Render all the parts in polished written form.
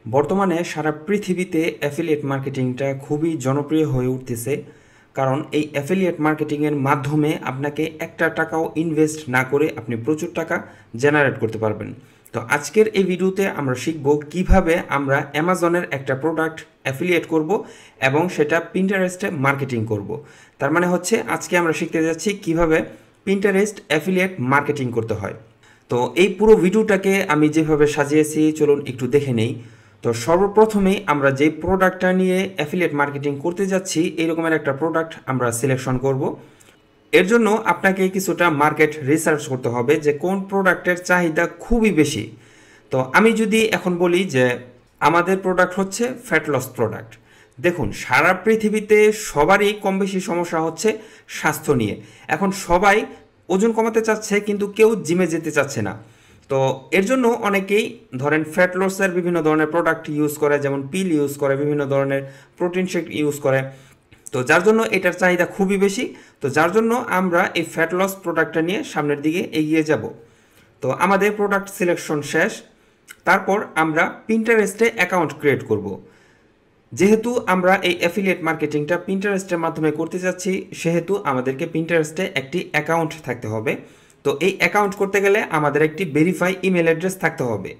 বর্তমানে সারা পৃথিবীতে অ্যাফিলিয়েট মার্কেটিংটা খুবই জনপ্রিয় হয়ে উঠতেছে। কারণ এই অ্যাফিলিয়েট মার্কেটিংয়ের মাধ্যমে আপনাকে একটা টাকাও ইনভেস্ট না করে আপনি প্রচুর টাকা জেনারেট করতে পারবেন। তো আজকের এই ভিডিওতে আমরা শিখব কিভাবে আমরা অ্যামাজনের একটা প্রোডাক্ট অ্যাফিলিয়েট করব এবং সেটা পিন্টারেস্টে মার্কেটিং করব। তার মানে হচ্ছে আজকে আমরা শিখতে যাচ্ছি কিভাবে পিন্টারেস্ট অ্যাফিলিয়েট মার্কেটিং করতে হয়। তো এই পুরো ভিডিওটাকে আমি যেভাবে সাজিয়েছি চলুন একটু দেখে নেই। তো সর্বপ্রথমেই আমরা যে প্রোডাক্টটা নিয়ে অ্যাফিলিয়েট মার্কেটিং করতে যাচ্ছি এরকমের একটা প্রোডাক্ট আমরা সিলেকশন করব। এর জন্য আপনাকে কিছুটা মার্কেট রিসার্চ করতে হবে যে কোন প্রোডাক্টের চাহিদা খুবই বেশি। তো আমি যদি এখন বলি যে আমাদের প্রোডাক্ট হচ্ছে ফ্যাট লস প্রোডাক্ট। দেখুন সারা পৃথিবীতে সবারই কম বেশি সমস্যা হচ্ছে স্বাস্থ্য নিয়ে। এখন সবাই ওজন কমাতে চাচ্ছে কিন্তু কেউ জিমে যেতে চাচ্ছে না। তো এর জন্য অনেকেই ধরেন ফ্যাট লসের বিভিন্ন ধরনের প্রোডাক্ট ইউজ করে, যেমন পিল ইউজ করে, বিভিন্ন ধরনের প্রোটিন শেক ইউজ করে। তো যার জন্য এটার চাহিদা খুবই বেশি। তো যার জন্য আমরা এই ফ্যাট লস প্রোডাক্টটা নিয়ে সামনের দিকে এগিয়ে যাব। তো আমাদের প্রোডাক্ট সিলেকশন শেষ। তারপর আমরা পিন্টারেস্টে অ্যাকাউন্ট ক্রিয়েট করব। যেহেতু আমরা এই অ্যাফিলিয়েট মার্কেটিংটা পিন্টারেস্টের মাধ্যমে করতে যাচ্ছি সেহেতু আমাদেরকে পিন্টারেস্টে একটি অ্যাকাউন্ট থাকতে হবে। তো এই অ্যাকাউন্ট করতে গেলে আমাদের একটি ভেরিফাই ইমেল অ্যাড্রেস থাকতে হবে।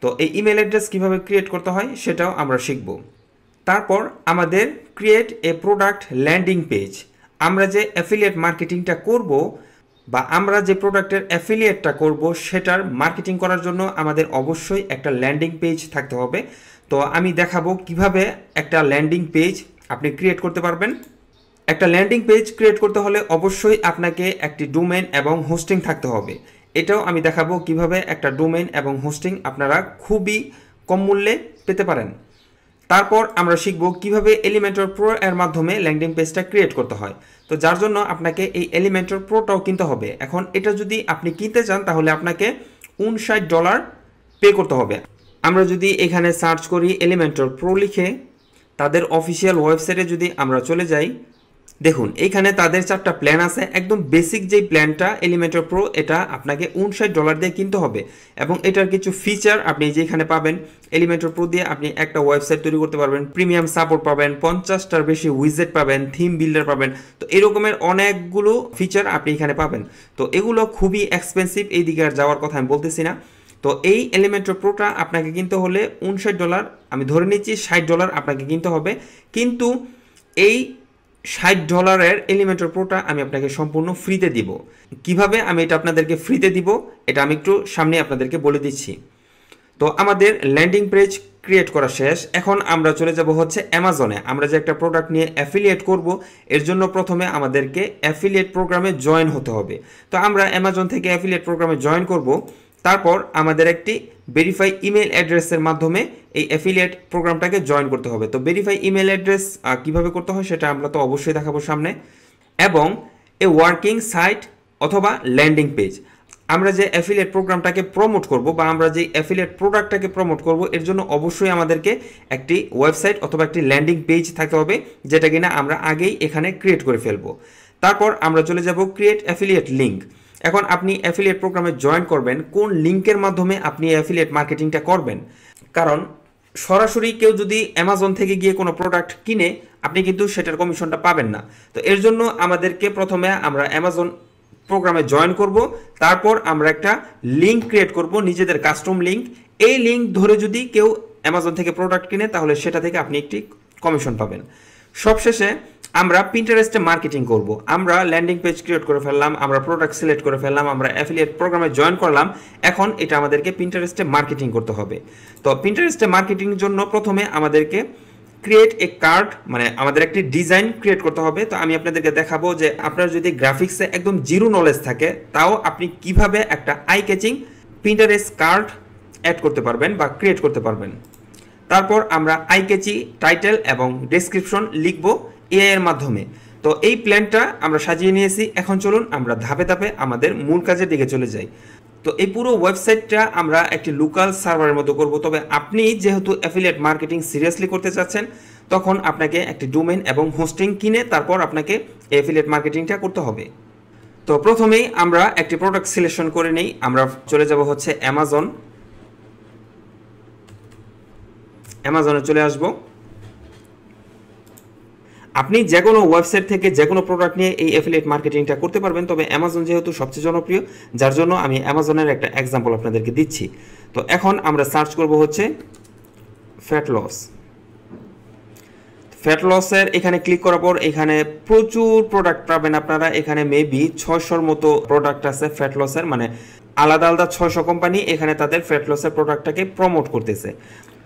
তো এই ইমেল অ্যাড্রেস কীভাবে ক্রিয়েট করতে হয় সেটাও আমরা শিখব। তারপর আমাদের create a product landing page. আমরা যে অ্যাফিলিয়েট মার্কেটিংটা করব বা আমরা যে প্রোডাক্টের অ্যাফিলিয়েটটা করব সেটার মার্কেটিং করার জন্য আমাদের অবশ্যই একটা ল্যান্ডিং পেজ থাকতে হবে। তো আমি দেখাবো কিভাবে একটা ল্যান্ডিং পেজ আপনি ক্রিয়েট করতে পারবেন। একটা ল্যান্ডিং পেজ ক্রিয়েট করতে হলে অবশ্যই আপনাকে একটি ডোমেইন এবং হোস্টিং থাকতে হবে। এটাও আমি দেখাবো কিভাবে একটা ডোমেইন এবং হোস্টিং আপনারা খুবই কম মূল্যে পেতে পারেন। তারপর আমরা শিখব কিভাবে এলিমেন্টর প্রো এর মাধ্যমে ল্যান্ডিং পেজটা ক্রিয়েট করতে হয়। তো যার জন্য আপনাকে এই এলিমেন্টর প্রোটাও কিনতে হবে। এখন এটা যদি আপনি কিনতে চান তাহলে আপনাকে $59 পে করতে হবে। আমরা যদি এখানে সার্চ করি এলিমেন্টর প্রো লিখে তাদের অফিসিয়াল ওয়েবসাইটে যদি আমরা চলে যাই, দেখুন এইখানে তাদের 4টা প্ল্যান আছে। একদম বেসিক যেই প্ল্যানটা এলিমেন্টর প্রো এটা আপনাকে $59 দিয়ে কিনতে হবে এবং এটার কিছু ফিচার আপনি যেখানে পাবেন। এলিমেন্টর প্রো দিয়ে আপনি একটা ওয়েবসাইট তৈরি করতে পারবেন, প্রিমিয়াম সাপোর্ট পাবেন, 50টার বেশি উইজেট পাবেন, থিম বিল্ডার পাবেন। তো এরকমের অনেকগুলো ফিচার আপনি এখানে পাবেন। তো এগুলো খুবই এক্সপেন্সিভ, এই দিকে আর যাওয়ার কথা আমি বলতেছি না। তো এই এলিমেন্টর প্রোটা আপনাকে কিনতে হলে $59, আমি ধরে নিচ্ছি $60 আপনাকে কিনতে হবে। কিন্তু এই $60 এলিমেন্টর প্রোটা আমি আপনাকে সম্পূর্ণ ফ্রিতে দিব। কিভাবে আমি এটা আপনাদেরকে ফ্রিতে দিব এটা আমি একটু সামনে আপনাদেরকে বলে দিচ্ছি। তো আমাদের ল্যান্ডিং পেজ ক্রিয়েট করা শেষ। এখন আমরা চলে যাব হচ্ছে অ্যামাজনে। আমরা যে একটা প্রোডাক্ট নিয়ে অ্যাফিলিয়েট করব এর জন্য প্রথমে আমাদেরকে অ্যাফিলিয়েট প্রোগ্রামে জয়েন হতে হবে। তো আমরা অ্যামাজন থেকে অ্যাফিলিয়েট প্রোগ্রামে জয়েন করব। তারপর আমাদের একটি ভেরিফাই ইমেল অ্যাড্রেসের মাধ্যমে এই অ্যাফিলিয়েট প্রোগ্রামটাকে জয়েন করতে হবে। তো ভেরিফাই ইমেল অ্যাড্রেস কীভাবে করতে হয় সেটা আমরা তো অবশ্যই দেখাবো সামনে। এবং এ ওয়ার্কিং সাইট অথবা ল্যান্ডিং পেজ। আমরা যে অ্যাফিলিয়েট প্রোগ্রামটাকে প্রমোট করব বা আমরা যে অ্যাফিলিয়েট প্রোডাক্টটাকে প্রমোট করব এর জন্য অবশ্যই আমাদেরকে একটি ওয়েবসাইট অথবা একটি ল্যান্ডিং পেজ থাকতে হবে, যেটা কিনা আমরা আগেই এখানে ক্রিয়েট করে ফেলবো। তারপর আমরা চলে যাব ক্রিয়েট অ্যাফিলিয়েট লিঙ্ক। এখন আপনি অ্যাফিলিয়েট প্রোগ্রামে জয়েন করবেন কোন লিঙ্কের মাধ্যমে আপনি অ্যাফিলিয়েট মার্কেটিংটা করবেন। কারণ সরাসরি কেউ যদি অ্যামাজন থেকে গিয়ে কোনো প্রোডাক্ট কিনে আপনি কিন্তু সেটার কমিশনটা পাবেন না। তো এর জন্য আমাদেরকে প্রথমে আমরা অ্যামাজন প্রোগ্রামে জয়েন করব। তারপর আমরা একটা লিঙ্ক ক্রিয়েট করব, নিজেদের কাস্টম লিঙ্ক। এই লিঙ্ক ধরে যদি কেউ অ্যামাজন থেকে প্রোডাক্ট কিনে তাহলে সেটা থেকে আপনি একটি কমিশন পাবেন। সবশেষে আমরা পিন্টারেস্টে মার্কেটিং করব। আমরা ল্যান্ডিং পেজ ক্রিয়েট করে ফেললাম, আমরা প্রোডাক্ট সিলেক্ট করে ফেললাম, আমরা অ্যাফিলিয়েট প্রোগ্রামে জয়েন করলাম। এখন এটা আমাদেরকে পিন্টারেস্টে মার্কেটিং করতে হবে। তো পিন্টারেস্টে মার্কেটিংয়ের জন্য প্রথমে আমাদেরকে ক্রিয়েট এ কার্ড, মানে আমাদের একটি ডিজাইন ক্রিয়েট করতে হবে। তো আমি আপনাদেরকে দেখাবো যে আপনার যদি গ্রাফিক্সে একদম জিরো নলেজ থাকে তাও আপনি কিভাবে একটা eye catching Pinterest card add করতে পারবেন বা ক্রিয়েট করতে পারবেন। তারপর আমরা আই ক্যাচি টাইটেল এবং ডেসক্রিপশন লিখব এআই এর মাধ্যমে। তো এই প্ল্যানটা আমরা সাজিয়ে নিয়েছি। এখন চলুন আমরা ধাপে ধাপে আমাদের মূল কাজের দিকে চলে যাই। তো এই পুরো ওয়েবসাইটটা আমরা একটি লোকাল সার্ভারের মতো করব। তবে আপনি যেহেতু অ্যাফিলিয়েট মার্কেটিং সিরিয়াসলি করতে চাচ্ছেন তখন আপনাকে একটি ডোমেইন এবং হোস্টিং কিনে তারপর আপনাকে অ্যাফিলিয়েট মার্কেটিংটা করতে হবে। তো প্রথমেই আমরা একটি প্রোডাক্ট সিলেকশন করে নেই। আমরা চলে যাব হচ্ছে অ্যামাজন। অ্যামাজনে চলে আসব। আপনি যে কোনো ওয়েবসাইট থেকে যে কোনো প্রোডাক্ট নিয়ে এই অ্যাফিলিয়েট মার্কেটিংটা করতে পারবেন, তবে অ্যামাজন যেহেতু সবচেয়ে জনপ্রিয়, যার জন্য আমি অ্যামাজনের একটা এক্সাম্পল আপনাদেরকে দিচ্ছি। তো এখন আমরা সার্চ করব হচ্ছে ফ্যাট লস। ফ্যাট লসের এখানে ক্লিক করার পর এখানে প্রচুর প্রোডাক্ট পাবেন আপনারা। এখানে মেবি 600-র মতো প্রোডাক্ট আছে ফ্যাট লসের, মানে আলাদা আলাদা 600 কোম্পানি এখানে তাদের ফ্যাট লসের প্রোডাক্টটাকে প্রমোট করতেছে।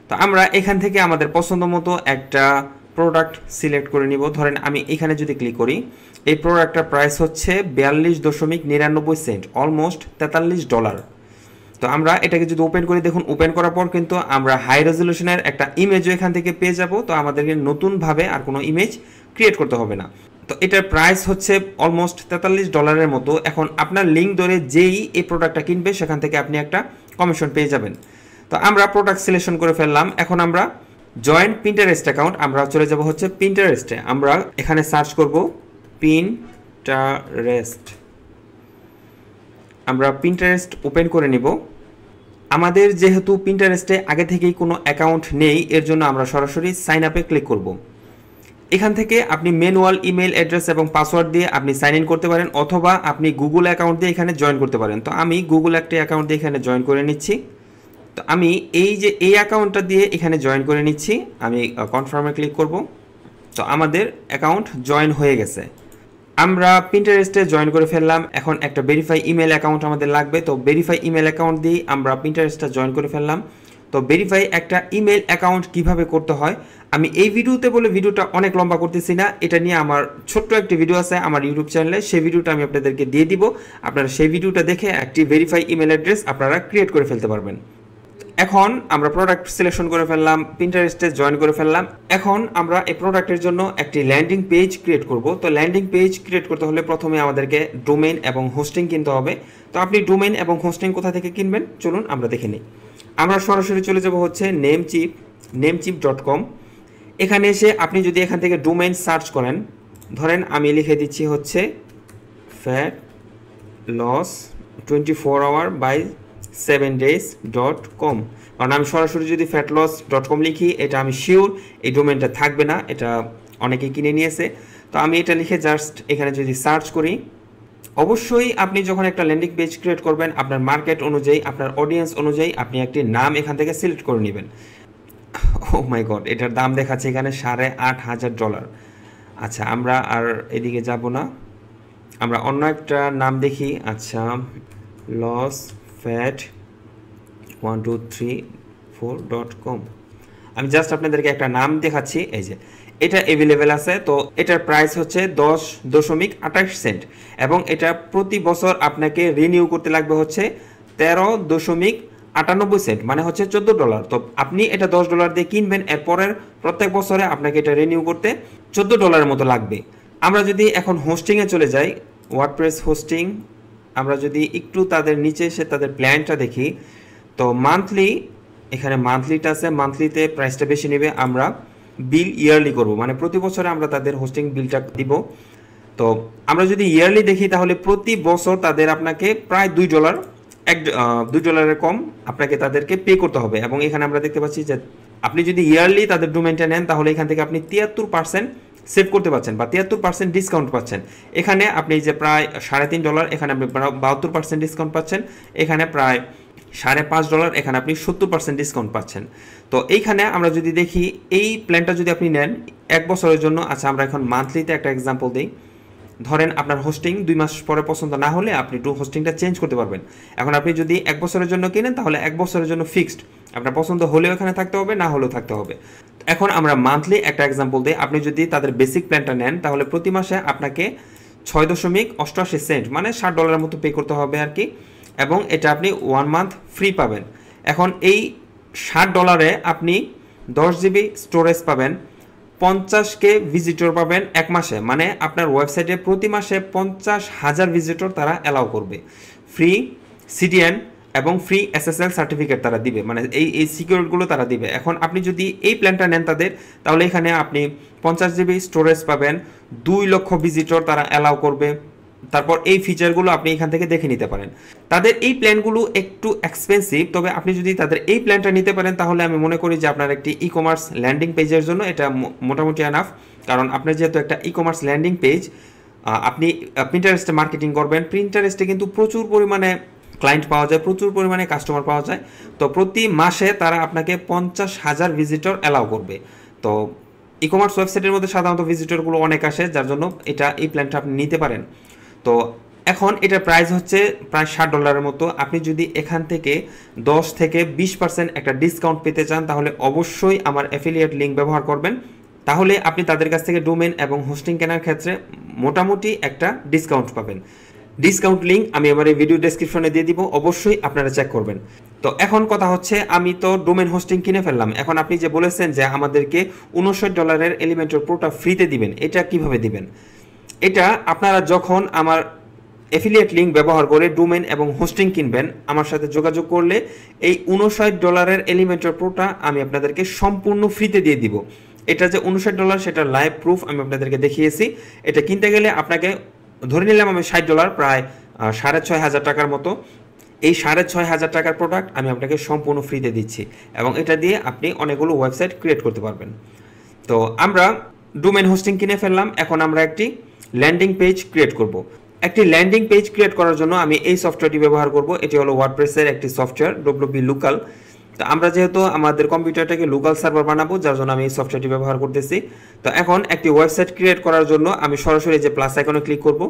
তো আমরা এখান থেকে আমাদের পছন্দ মতো একটা প্রোডাক্ট সিলেক্ট করে নিব। ধরেন আমি এখানে যদি ক্লিক করি, এই প্রোডাক্টটার প্রাইস হচ্ছে 42.99 সেন্ট, অলমোস্ট $43। তো আমরা এটাকে যদি ওপেন করি, দেখুন ওপেন করার পর কিন্তু আমরা হাই রেজলিউশনের একটা ইমেজও এখান থেকে পেয়ে যাব। তো আমাদেরকে নতুনভাবে আর কোনো ইমেজ ক্রিয়েট করতে হবে না। তো এটার প্রাইস হচ্ছে অলমোস্ট $43 মতো। এখন আপনার লিঙ্ক ধরে যেই এই প্রোডাক্টটা কিনবে সেখান থেকে আপনি একটা কমিশন পেয়ে যাবেন। তো আমরা প্রোডাক্ট সিলেকশন করে ফেললাম। এখন আমরা জয়েন পিন্টারেস্ট অ্যাকাউন্ট, আমরা চলে যাব হচ্ছে পিন্টারেস্টে। আমরা এখানে সার্চ করব পিন্টারেস্ট। আমরা পিন্টারেস্ট ওপেন করে নিব। আমাদের যেহেতু পিন্টারেস্টে আগে থেকেই কোনো অ্যাকাউন্ট নেই, এর জন্য আমরা সরাসরি সাইন আপে ক্লিক করব। এখান থেকে আপনি ম্যানুয়াল ইমেল অ্যাড্রেস এবং পাসওয়ার্ড দিয়ে আপনি সাইন ইন করতে পারেন, অথবা আপনি গুগল অ্যাকাউন্ট দিয়ে এখানে জয়েন করতে পারেন। তো আমি গুগল একটা অ্যাকাউন্ট দিয়ে এখানে জয়েন করে নিচ্ছি। তো আমি এই অ্যাকাউন্টটা দিয়ে এখানে জয়েন করে নিচ্ছি। আমি কনফার্মে ক্লিক করব। তো আমাদের অ্যাকাউন্ট জয়েন হয়ে গেছে। আমরা পিন্টারেস্টে জয়েন করে ফেললাম। এখন একটা ভেরিফাই ইমেল অ্যাকাউন্ট আমাদের লাগবে। তো ভেরিফাই ইমেল অ্যাকাউন্ট দিয়ে আমরা পিন্টারেস্টটা জয়েন করে ফেললাম। তো ভেরিফাই একটা ইমেল অ্যাকাউন্ট কিভাবে করতে হয় আমি এই ভিডিওতে বলে ভিডিওটা অনেক লম্বা করতেছি না, এটা নিয়ে আমার ছোট্ট একটি ভিডিও আছে আমার ইউটিউব চ্যানেলে, সেই ভিডিওটা আমি আপনাদেরকে দিয়ে দিব। আপনারা সেই ভিডিওটা দেখে একটি ভেরিফাই ইমেল অ্যাড্রেস আপনারা ক্রিয়েট করে ফেলতে পারবেন। এখন আমরা প্রোডাক্ট সিলেকশন করে ফেললাম, পিন্টারেস্টে জয়েন করে ফেললাম। এখন আমরা এই প্রোডাক্টের জন্য একটি ল্যান্ডিং পেজ ক্রিয়েট করব। তো ল্যান্ডিং পেজ ক্রিয়েট করতে হলে প্রথমে আমাদেরকে ডোমেইন এবং হোস্টিং কিনতে হবে। তো আপনি ডোমেইন এবং হোস্টিং কোথা থেকে কিনবেন চলুন আমরা দেখে নিই। আমরা সরাসরি চলে যাব হচ্ছে namecheap.com। এখানে এসে আপনি যদি এখান থেকে ডোমেইন সার্চ করেন, ধরেন আমি লিখে দিচ্ছি হচ্ছে ফ্যাট লস 24hour/7days.com, কারণ আমি সরাসরি যদি fatloss.com লিখি এটা আমি শিওর এই ডোমেনটা থাকবে না, এটা অনেকেই কিনে নিয়েছে। তো আমি এটা লিখে জাস্ট এখানে যদি সার্চ করি, অবশ্যই আপনি যখন একটা ল্যান্ডিং পেজ ক্রিয়েট করবেন আপনার মার্কেট অনুযায়ী, আপনার অডিয়েন্স অনুযায়ী আপনি একটি নাম এখান থেকে সিলেক্ট করে নেবেন। ও মাই গড, এটার দাম দেখাচ্ছে এখানে $8,500। আচ্ছা, আমরা আর এদিকে যাব না, আমরা অন্য একটা নাম দেখি। আচ্ছা, লস ফ্যাট 1234.com। আমি জাস্ট আপনাদেরকে একটা নাম দেখাচ্ছি, এই যে এটা অ্যাভেলেবেল আছে। তো এটার প্রাইস হচ্ছে 10.28 সেন্ট এবং এটা প্রতি বছর আপনাকে রিনিউ করতে লাগবে হচ্ছে 13.98 সেন্ট, মানে হচ্ছে $14। তো আপনি এটা $10 দিয়ে কিনবেন, এরপরের প্রত্যেক বছরে আপনাকে এটা রিনিউ করতে $14 মতো লাগবে। আমরা যদি এখন হোস্টিংয়ে চলে যাই, ওয়ার্ডপ্রেস হোস্টিং, আমরা যদি একটু তাদের নিচে এসে তাদের প্ল্যানটা দেখি, তো মান্থলি, এখানে মান্থলিটা আছে, মান্থলিতে প্রাইসটা বেশি নেবে। আমরা বিল ইয়ারলি করব, মানে প্রতি বছরে আমরা তাদের হোস্টিং বিলটা দিব। তো আমরা যদি ইয়ারলি দেখি তাহলে প্রতি বছর তাদের আপনাকে প্রায় $2 $2 কম আপনাকে তাদেরকে পে করতে হবে। এবং এখানে আমরা দেখতে পাচ্ছি যে আপনি যদি ইয়ারলি তাদের ডোমেইনটা নেন তাহলে এখান থেকে আপনি 73% সেভ করতে পারছেন বা 73% ডিসকাউন্ট পাচ্ছেন। এখানে আপনি যে প্রায় $3.5, এখানে আপনি 72% ডিসকাউন্ট পাচ্ছেন। এখানে প্রায় $5.5, এখানে আপনি 70% ডিসকাউন্ট পাচ্ছেন। তো এইখানে আমরা যদি দেখি এই প্ল্যানটা যদি আপনি নেন 1 বছরের জন্য, আচ্ছা আমরা এখন মান্থলিতে একটা এক্সাম্পল দিই। ধরেন আপনার হোস্টিং 2 মাস পরে পছন্দ না হলে আপনি হোস্টিংটা চেঞ্জ করতে পারবেন। এখন আপনি যদি 1 বছরের জন্য কিনেন তাহলে 1 বছরের জন্য ফিক্সড, আপনার পছন্দ হলেও এখানে থাকতে হবে, না হলেও থাকতে হবে। এখন আমরা মান্থলি একটা এক্সাম্পল দিই। আপনি যদি তাদের বেসিক প্ল্যানটা নেন তাহলে প্রতি মাসে আপনাকে 6.88 সেন্ট, মানে $60 মতো পে করতে হবে আর কি, এবং এটা আপনি 1 মান্থ ফ্রি পাবেন। এখন এই $60 আপনি 10 জিবি স্টোরেজ পাবেন, 50K ভিজিটর পাবেন 1 মাসে, মানে আপনার ওয়েবসাইটে প্রতি মাসে 50,000 ভিজিটর তারা অ্যালাউ করবে। ফ্রি সিডিএন এবং ফ্রি SSL সার্টিফিকেট তারা দিবে, মানে এই সিকিউরিটিগুলো তারা দিবে। এখন আপনি যদি এই প্ল্যানটা নেন তাদের, তাহলে এখানে আপনি 50 জিবি স্টোরেজ পাবেন, 2 লক্ষ ভিজিটর তারা অ্যালাউ করবে, তারপর এই ফিচারগুলো আপনি এখান থেকে দেখে নিতে পারেন। তাদের এই প্ল্যানগুলো একটু এক্সপেন্সিভ, তবে আপনি যদি তাদের এই প্ল্যানটা নিতে পারেন তাহলে আমি মনে করি যে আপনার একটি ই কমার্স ল্যান্ডিং পেজের জন্য এটা মোটামুটি এনাফ। কারণ আপনার যেহেতু একটা ই কমার্স ল্যান্ডিং পেজ, আপনি প্রিন্টারেস্টে মার্কেটিং করবেন। প্রিন্টারেস্টে কিন্তু প্রচুর পরিমাণে ক্লায়েন্ট পাওয়া যায়, প্রচুর পরিমাণে কাস্টমার পাওয়া যায়। তো প্রতি মাসে তারা আপনাকে 50,000 ভিজিটর অ্যালাউ করবে। তো ই কমার্স ওয়েবসাইটের মধ্যে সাধারণত ভিজিটরগুলো অনেক আসে, যার জন্য এই প্ল্যানটা আপনি নিতে পারেন। তো এখন এটার প্রাইস হচ্ছে প্রায় $60 মতো। আপনি যদি এখান থেকে 10 থেকে 20% একটা ডিসকাউন্ট পেতে চান তাহলে অবশ্যই আমার অ্যাফিলিয়েট লিঙ্ক ব্যবহার করবেন। তাহলে আপনি তাদের কাছ থেকে ডোমেন এবং হোস্টিং কেনার ক্ষেত্রে মোটামুটি একটা ডিসকাউন্ট পাবেন। ডিসকাউন্ট লিঙ্ক আমি আমার এই ভিডিও ডেসক্রিপশনে দিয়ে দিব, অবশ্যই আপনারা চেক করবেন। তো এখন কথা হচ্ছে, আমি তো ডোমেন হোস্টিং কিনে ফেললাম, এখন আপনি যে বলেছেন যে আমাদেরকে $59 এলিমেন্টর প্রোটা ফ্রিতে দিবেন, এটা কিভাবে দিবেন? এটা আপনারা যখন আমার অ্যাফিলিয়েট লিঙ্ক ব্যবহার করে ডোমেন এবং হোস্টিং কিনবেন, আমার সাথে যোগাযোগ করলে এই $59 এলিমেন্টর প্রোটা আমি আপনাদেরকে সম্পূর্ণ ফ্রিতে দিয়ে দিব। এটা যে $59 সেটা লাইভ প্রুফ আমি আপনাদেরকে দেখিয়েছি। এটা কিনতে গেলে আপনাকে ধরে নিলাম আমি $60, প্রায় 6,500 টাকার মতো। এই 6,500 টাকার প্রোডাক্ট আমি আপনাকে সম্পূর্ণ ফ্রিতে দিচ্ছি এবং এটা দিয়ে আপনি অনেকগুলো ওয়েবসাইট ক্রিয়েট করতে পারবেন। তো আমরা ডোমেন হোস্টিং কিনে ফেললাম, এখন আমরা একটি ল্যান্ডিং পেজ ক্রিয়েট করব। একটি ল্যান্ডিং পেজ ক্রিয়েট করার জন্য আমি এই সফটওয়্যারটি ব্যবহার করব। এটি হলো ওয়ার্ডপ্রেসের একটি সফটওয়্যার, WP লোকাল। তো আমরা যেহেতু আমাদের কম্পিউটারটাকে লোকাল সার্ভার বানাবো, যার জন্য আমি এই সফটওয়্যারটি ব্যবহার করতেছি। তো এখন একটি ওয়েবসাইট ক্রিয়েট করার জন্য আমি সরাসরি যে প্লাস আইকনে ক্লিক করব,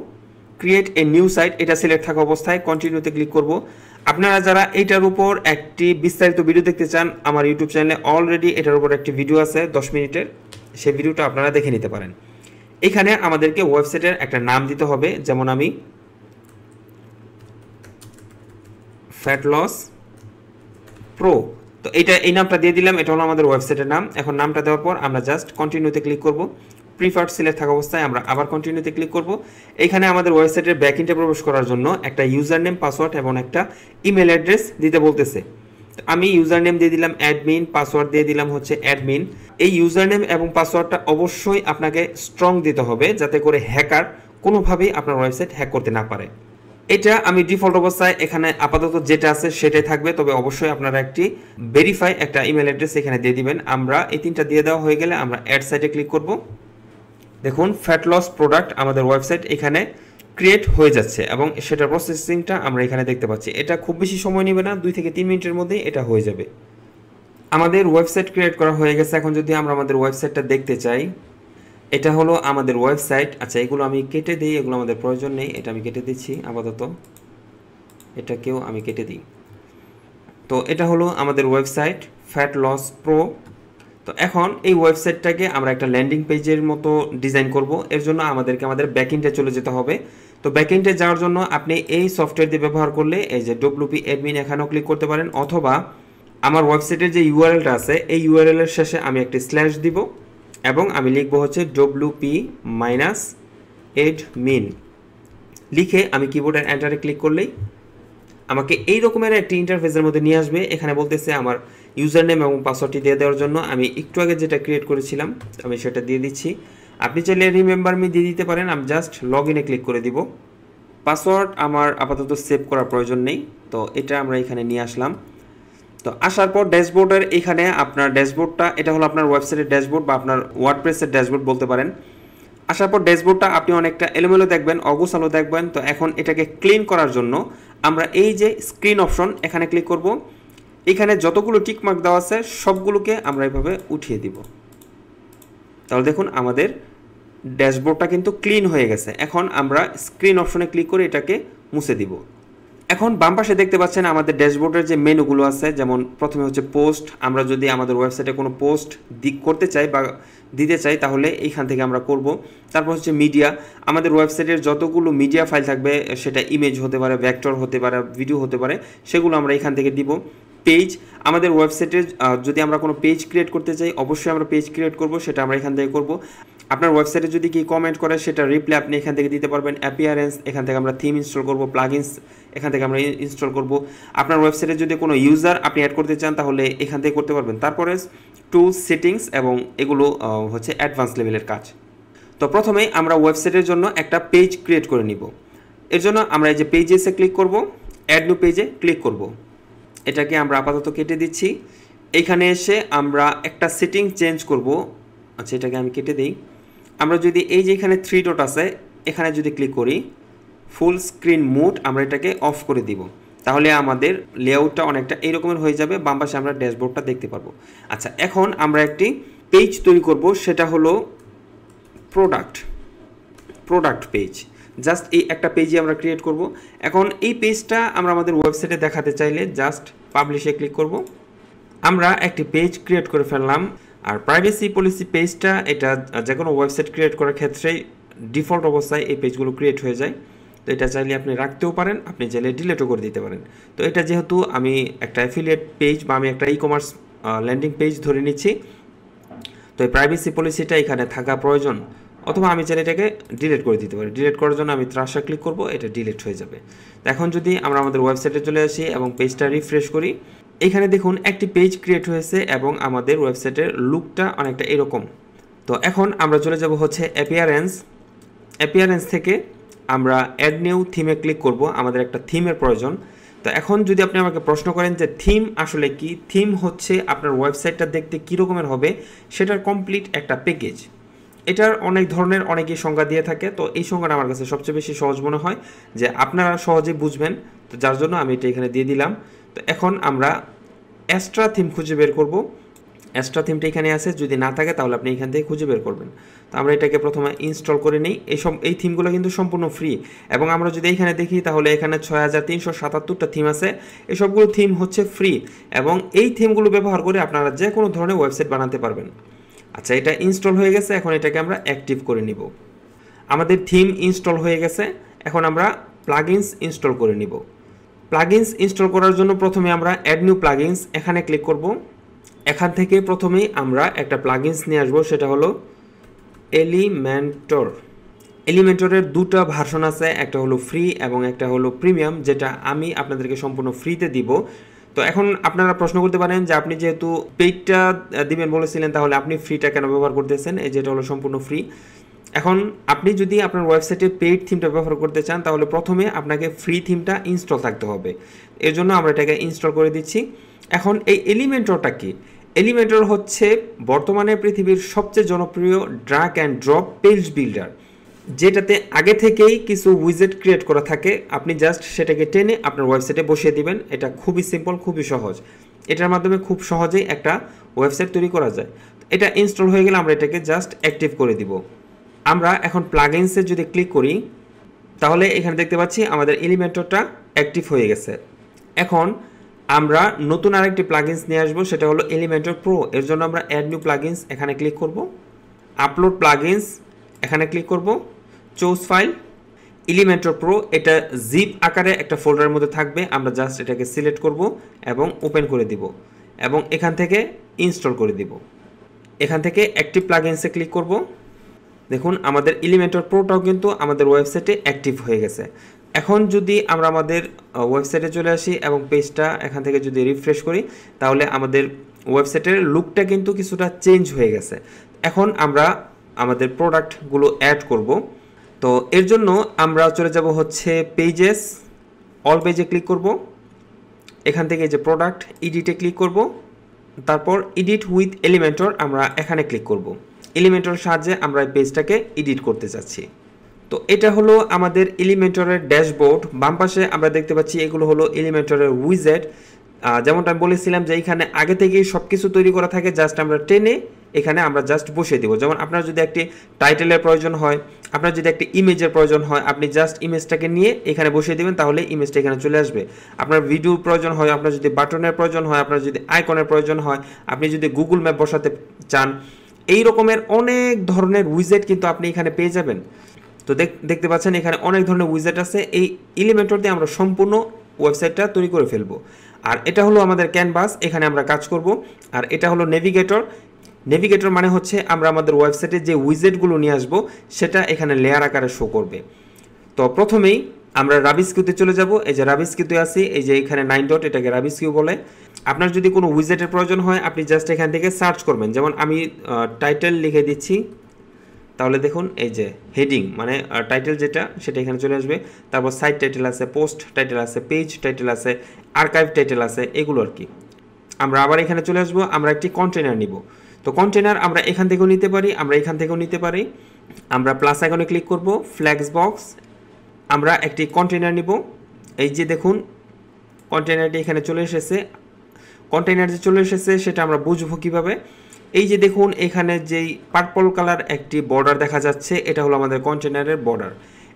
ক্রিয়েট এ নিউ সাইট, এটা সিলেক্ট থাকা অবস্থায় কন্টিনিউতে ক্লিক করব। আপনারা যারা এইটার উপর একটি বিস্তারিত ভিডিও দেখতে চান, আমার ইউটিউব চ্যানেলে অলরেডি এটার উপর একটি ভিডিও আছে 10 মিনিটের, সেই ভিডিওটা আপনারা দেখে নিতে পারেন। এখানে আমাদেরকে ওয়েবসাইটের একটা নাম দিতে হবে, যেমন আমি ফ্যাট লস প্রো, তো এই নামটা দিয়ে দিলাম। এটা হলো আমাদের ওয়েবসাইটের নাম। এখন নামটা দেওয়ার পর আমরা জাস্ট কন্টিনিউতে ক্লিক করব। প্রিফার্ড সিলেক্ট থাকা অবস্থায় আমরা আবার কন্টিনিউতে ক্লিক করব। এখানে আমাদের ওয়েবসাইটের ব্যাকএন্ডে প্রবেশ করার জন্য একটা ইউজার নেম, পাসওয়ার্ড এবং একটা ইমেল অ্যাড্রেস দিতে বলতেছে। আমি ইউজার নেম দিয়ে দিলাম অ্যাডমিন, পাসওয়ার্ড দিয়ে দিলাম হচ্ছে অ্যাডমিন। এই ইউজার নেম এবং পাসওয়ার্ডটা অবশ্যই আপনাকে স্ট্রং দিতে হবে, যাতে করে হ্যাকার কোনোভাবেই আপনার ওয়েবসাইট হ্যাক করতে না পারে। এটা আমি ডিফল্ট অবস্থায় এখানে আপাতত যেটা আছে সেটাই থাকবে, তবে অবশ্যই আপনারা একটি ভেরিফাই একটা ইমেল অ্যাড্রেস এখানে দিয়ে দিবেন। আমরা এই তিনটা দিয়ে দেওয়া হয়ে গেলে আমরা অ্যাড সাইটে ক্লিক করব। দেখুন ফ্যাট লস প্রোডাক্ট আমাদের ওয়েবসাইট এখানে ক্রিয়েট হয়ে যাচ্ছে এবং সেটার প্রসেসিংটা আমরা এখানে দেখতে পাচ্ছি। এটা খুব বেশি সময় নেবে না, 2 থেকে 3 মিনিটের মধ্যেই এটা হয়ে যাবে। আমাদের ওয়েবসাইট ক্রিয়েট করা হয়ে গেছে। এখন যদি আমরা আমাদের ওয়েবসাইটটা দেখতে চাই, এটা হলো আমাদের ওয়েবসাইট। আচ্ছা, এগুলো আমি কেটে দিই, এগুলো আমাদের প্রয়োজন নেই, এটা আমি কেটে দিচ্ছি আপাতত, এটাকেও আমি কেটে দিই। তো এটা হলো আমাদের ওয়েবসাইট ফ্যাট লস প্রো। তো এখন এই ওয়েবসাইটটাকে আমরা একটা ল্যান্ডিং পেজের মতো ডিজাইন করব। এর জন্য আমাদের ব্যাকএন্ডে চলে যেতে হবে। তো ব্যাকএন্ডে যাওয়ার জন্য আপনি এই সফটওয়্যার দিয়ে ব্যবহার করলে এই যে WP অ্যাডমিন এখানেও ক্লিক করতে পারেন, অথবা আমার ওয়েবসাইটের যে ইউআরএলটা আছে এই ইউআরএলের শেষে আমি একটি স্ল্যাশ দিব এবং আমি লিখব হচ্ছে WP-admin লিখে আমি কিবোর্ডের এন্টারে ক্লিক করলেই আমাকে এই রকমের একটি ইন্টারফেসের মধ্যে নিয়ে আসবে। এখানে বলতেছে আমার ইউজার নেম এবং পাসওয়ার্ডটি দিয়ে দেওয়ার জন্য আমি একটু আগে যেটা ক্রিয়েট করেছিলাম আমি সেটা দিয়ে দিচ্ছি। আপনি চাইলে রিমেম্বার মি দিয়ে দিতে পারেন, আমি জাস্ট লগ ইনে ক্লিক করে দিব। পাসওয়ার্ড আমার আপাতত সেভ করার প্রয়োজন নেই, তো এটা আমরা এখানে নিয়ে আসলাম। তো আসার পর ড্যাশবোর্ডের এখানে আপনার ড্যাশবোর্ডটা, এটা হলো আপনার ওয়েবসাইটের ড্যাশবোর্ড বা আপনার ওয়ার্ডপ্রেসের ড্যাশবোর্ড বলতে পারেন। আসার পর ড্যাশবোর্ডটা আপনি অনেকটা এলোমেলো দেখবেন, অগোছালো দেখবেন। তো এখন এটাকে ক্লিন করার জন্য আমরা এই যে স্ক্রিন অপশন এখানে ক্লিক করব। এখানে যতগুলো টিকমার্ক দেওয়া আছে সবগুলোকে আমরা এভাবে উঠিয়ে দিব। তাহলে দেখুন আমাদের ড্যাশবোর্ডটা কিন্তু ক্লিন হয়ে গেছে। এখন আমরা স্ক্রিন অপশনে ক্লিক করে এটাকে মুছে দিব। এখন বাম পাশে দেখতে পাচ্ছেন আমাদের ড্যাশবোর্ডের যে মেনুগুলো আছে, যেমন প্রথমে হচ্ছে পোস্ট। আমরা যদি আমাদের ওয়েবসাইটে কোনো পোস্ট করতে চাই বা দিতে চাই তাহলে এইখান থেকে আমরা করব। তারপর হচ্ছে মিডিয়া, আমাদের ওয়েবসাইটের যতগুলো মিডিয়া ফাইল থাকবে, সেটা ইমেজ হতে পারে, ভেক্টর হতে পারে, ভিডিও হতে পারে, সেগুলো আমরা এখান থেকে দিব। পেজ, আমাদের ওয়েবসাইটে যদি আমরা কোনো পেজ ক্রিয়েট করতে চাই অবশ্যই আমরা পেজ ক্রিয়েট করব, সেটা আমরা এখান থেকে করব। আপনার ওয়েবসাইটে যদি কি কমেন্ট করে সেটা রিপ্লাই আপনি এখান থেকে দিতে পারবেন। অ্যাপিয়ারেন্স, এখান থেকে আমরা থিম ইনস্টল করব। প্লাগইনস এখান থেকে আমরা ইনস্টল করব। আপনার ওয়েবসাইটে যদি কোনো ইউজার আপনি অ্যাড করতে চান তাহলে এখান থেকে করতে পারবেন। তারপরে টুলস, সেটিংস এবং এগুলো হচ্ছে অ্যাডভান্স লেভেলের কাজ। তো প্রথমেই আমরা ওয়েবসাইটের জন্য একটা পেজ ক্রিয়েট করে নিব। এর জন্য আমরা এই যে পেজেসে ক্লিক করব, অ্যাড নিউ পেজে ক্লিক করব। এটাকে আমরা আপাতত কেটে দিচ্ছি। এইখানে এসে আমরা একটা সেটিং চেঞ্জ করব। আচ্ছা, এটাকে আমি কেটে দিই। আমরা যদি এই যে এখানে 3 ডট আছে এখানে যদি ক্লিক করি, ফুল স্ক্রিন মোড আমরা এটাকে অফ করে দিব। তাহলে আমাদের লেআউটটা অনেকটা এইরকমের হয়ে যাবে, বাম পাশে আমরা ড্যাশবোর্ডটা দেখতে পারবো। আচ্ছা, এখন আমরা একটি পেজ তৈরি করব, সেটা হলো প্রোডাক্ট পেজ। জাস্ট এই একটা পেজই আমরা ক্রিয়েট করব। এখন এই পেজটা আমরা আমাদের ওয়েবসাইটে দেখাতে চাইলে জাস্ট পাবলিশে ক্লিক করব। আমরা একটি পেজ ক্রিয়েট করে ফেললাম। আর প্রাইভেসি পলিসি পেজটা এটা যে কোনো ওয়েবসাইট ক্রিয়েট করার ক্ষেত্রেই ডিফল্ট অবস্থায় এই পেজগুলো ক্রিয়েট হয়ে যায়। তো এটা চাইলে আপনি রাখতেও পারেন, আপনি চাইলে ডিলিটও করে দিতে পারেন। তো এটা যেহেতু আমি একটা অ্যাফিলিয়েট পেজ বা আমি একটা ই কমার্স ল্যান্ডিং পেজ ধরে নিচ্ছি, তো এই প্রাইভেসি পলিসিটা এখানে থাকা প্রয়োজন, অথবা আমি চাইলে এটাকে ডিলিট করে দিতে পারি। ডিলিট করার জন্য আমি ত্রাসা ক্লিক করব, এটা ডিলিট হয়ে যাবে। তো এখন যদি আমরা আমাদের ওয়েবসাইটে চলে আসি এবং পেজটা রিফ্রেশ করি, এখানে দেখুন একটি পেজ ক্রিয়েট হয়েছে এবং আমাদের ওয়েবসাইটের লুকটা অনেকটা এরকম। তো এখন আমরা চলে যাব হচ্ছে অ্যাপিয়ারেন্স থেকে আমরা অ্যাড নিউ থিমে ক্লিক করব। আমাদের একটা থিমের প্রয়োজন। তো এখন যদি আপনি আমাকে প্রশ্ন করেন যে থিম আসলে কি, থিম হচ্ছে আপনার ওয়েবসাইটটা দেখতে কী রকমের হবে সেটার কমপ্লিট একটা প্যাকেজ। এটার অনেক ধরনের অনেকেই সংজ্ঞা দিয়ে থাকে, তো এই সংজ্ঞাটা আমার কাছে সবচেয়ে বেশি সহজ মনে হয় যে আপনারা সহজেই বুঝবেন, তো যার জন্য আমি এটা এখানে দিয়ে দিলাম। তো এখন আমরা এক্সট্রা থিম খুঁজে বের করব। এক্সট্রা থিমটা এখানে আছে, যদি না থাকে তাহলে আপনি এখান থেকে খুঁজে বের করবেন। তো আমরা এটাকে প্রথমে ইনস্টল করে নিই। এই থিমগুলো কিন্তু সম্পূর্ণ ফ্রি, এবং আমরা যদি এখানে দেখি তাহলে এখানে 6377টা থিম আছে। এই সবগুলো থিম হচ্ছে ফ্রি, এবং এই থিমগুলো ব্যবহার করে আপনারা যে কোনো ধরনের ওয়েবসাইট বানাতে পারবেন। আচ্ছা, এটা ইনস্টল হয়ে গেছে, এখন এটাকে আমরা অ্যাক্টিভ করে নিব। আমাদের থিম ইনস্টল হয়ে গেছে, এখন আমরা প্লাগইনস ইনস্টল করে নিব। প্লাগইনস ইনস্টল করার জন্য প্রথমে আমরা অ্যাড নিউ প্লাগইনস এখানে ক্লিক করব। এখান থেকে প্রথমেই আমরা একটা প্লাগইনস নিয়ে আসবো, সেটা হলো এলিমেন্টরের দুটো ভার্সন আছে, একটা হলো ফ্রি এবং একটা হলো প্রিমিয়াম, যেটা আমি আপনাদেরকে সম্পূর্ণ ফ্রিতে দিব। তো এখন আপনারা প্রশ্ন করতে পারেন যে আপনি যেহেতু পেইডটা দিবেন বলেছিলেন, তাহলে আপনি ফ্রিটা কেন ব্যবহার করতেছেন? এই যেটা হলো সম্পূর্ণ ফ্রি। এখন আপনি যদি আপনার ওয়েবসাইটে পেইড থিমটা ব্যবহার করতে চান, তাহলে প্রথমে আপনাকে ফ্রি থিমটা ইনস্টল থাকতে হবে। এর জন্য আমরা এটাকে ইনস্টল করে দিচ্ছি। এখন এই এলিমেন্টরটা কি? এলিমেন্টর হচ্ছে বর্তমানে পৃথিবীর সবচেয়ে জনপ্রিয় drag and drop page builder, যেটাতে আগে থেকেই কিছু উইজেট ক্রিয়েট করা থাকে। আপনি জাস্ট সেটাকে টেনে আপনার ওয়েবসাইটে বসিয়ে দিবেন। এটা খুবই সিম্পল, খুবই সহজ। এটার মাধ্যমে খুব সহজেই একটা ওয়েবসাইট তৈরি করা যায়। এটা ইনস্টল হয়ে গেলে আমরা এটাকে জাস্ট অ্যাক্টিভ করে দিব। আমরা এখন প্লাগইনসে যদি ক্লিক করি, তাহলে এখানে দেখতে পাচ্ছি আমাদের এলিমেন্টরটা অ্যাক্টিভ হয়ে গেছে। এখন আমরা নতুন আরেকটি প্লাগইনস নিয়ে আসবো, সেটা হলো এলিমেন্টর প্রো। এর জন্য আমরা অ্যাড নিউ প্লাগইনস এখানে ক্লিক করব, আপলোড প্লাগইনস এখানে ক্লিক করব, চুজ ফাইল এলিমেন্টর প্রো। এটা জিপ আকারে একটা ফোল্ডারের মধ্যে থাকবে। আমরা জাস্ট এটাকে সিলেক্ট করব এবং ওপেন করে দিব, এবং এখান থেকে ইনস্টল করে দিব। এখান থেকে অ্যাক্টিভ প্লাগইনসে ক্লিক করব। দেখুন আমাদের এলিমেন্টর প্রোটাও কিন্তু আমাদের ওয়েবসাইটে অ্যাক্টিভ হয়ে গেছে। এখন যদি আমরা আমাদের ওয়েবসাইটে চলে আসি এবং পেজটা এখান থেকে যদি রিফ্রেশ করি, তাহলে আমাদের ওয়েবসাইটের লুকটা কিন্তু কিছুটা চেঞ্জ হয়ে গেছে। এখন আমরা আমাদের প্রোডাক্টগুলো অ্যাড করব। তো এর জন্য আমরা চলে যাব হচ্ছে পেজেস, অল পেজে ক্লিক করব। এখান থেকে যে প্রোডাক্ট এডিটে ক্লিক করব, তারপর এডিট উইথ এলিমেন্টর আমরা এখানে ক্লিক করব। এলিমেন্টরের সাহায্যে আমরা এই পেজটাকে এডিট করতে চাচ্ছি। তো এটা হলো আমাদের এলিমেন্টরের ড্যাশবোর্ড। বাম পাশে আমরা দেখতে পাচ্ছি এগুলো হলো এলিমেন্টরের উইজেট। যেমনটা আমি বলেছিলাম যে এইখানে আগে থেকেই সব কিছু তৈরি করা থাকে, জাস্ট আমরা টেনে এখানে আমরা জাস্ট বসিয়ে দেবো। যেমন আপনার যদি একটি টাইটেলের প্রয়োজন হয়, আপনার যদি একটি ইমেজের প্রয়োজন হয়, আপনি জাস্ট ইমেজটাকে নিয়ে এখানে বসিয়ে দেবেন, তাহলে ইমেজটা এখানে চলে আসবে। আপনার ভিডিওর প্রয়োজন হয়, আপনার যদি বাটনের প্রয়োজন হয়, আপনার যদি আইকনের প্রয়োজন হয়, আপনি যদি গুগল ম্যাপ বসাতে চান, এই রকমের অনেক ধরনের উইজেট কিন্তু আপনি এখানে পেয়ে যাবেন। তো দেখতে পাচ্ছেন এখানে অনেক ধরনের উইজেট আছে। এই এলিমেন্টর দিয়ে আমরা সম্পূর্ণ ওয়েবসাইটটা তৈরি করে ফেলবো। আর এটা হলো আমাদের ক্যানভাস, এখানে আমরা কাজ করব। আর এটা হলো নেভিগেটর মানে হচ্ছে আমরা আমাদের ওয়েবসাইটে যে উইজেটগুলো নিয়ে আসবো সেটা এখানে লেয়ার আকারে শো করবে। তো প্রথমেই আমরা রাবিস্কিউতে চলে যাব। এই যে রাবিস্কিউতে আসি, এই যে এখানে 9 ডট, এটাকে রাবিস্কিউ বলে। আপনার যদি কোনো উইজেটের প্রয়োজন হয়, আপনি জাস্ট এখান থেকে সার্চ করবেন। যেমন আমি টাইটেল লিখে দিচ্ছি তাহলে দেখুন এই যে হেডিং মানে টাইটেল যেটা সেটা এখানে চলে আসবে। তারপর সাইট টাইটেল আছে, পোস্ট টাইটেল আছে, পেজ টাইটেল আছে, আর্কাইভ টাইটেল আছে, এগুলো আর কি। আমরা আবার এখানে চলে আসবো, আমরা একটি কন্টেনার নিব। তো কন্টেনার আমরা এখান থেকেও নিতে পারি, আমরা এখান থেকেও নিতে পারি। আমরা প্লাস আইকনে ক্লিক করব, ফ্ল্যাক্স বক্স, আমরা একটি কন্টেনার নিব। এই যে দেখুন কন্টেনারটি এখানে চলে এসেছে। কন্টেনার যে চলে এসেছে সেটা আমরা বুঝবো কীভাবে? এই যে দেখুন এখানে যেই পার্পল কালার একটি বর্ডার দেখা যাচ্ছে, এটা হলো আমাদের কন্টেনারের বর্ডার।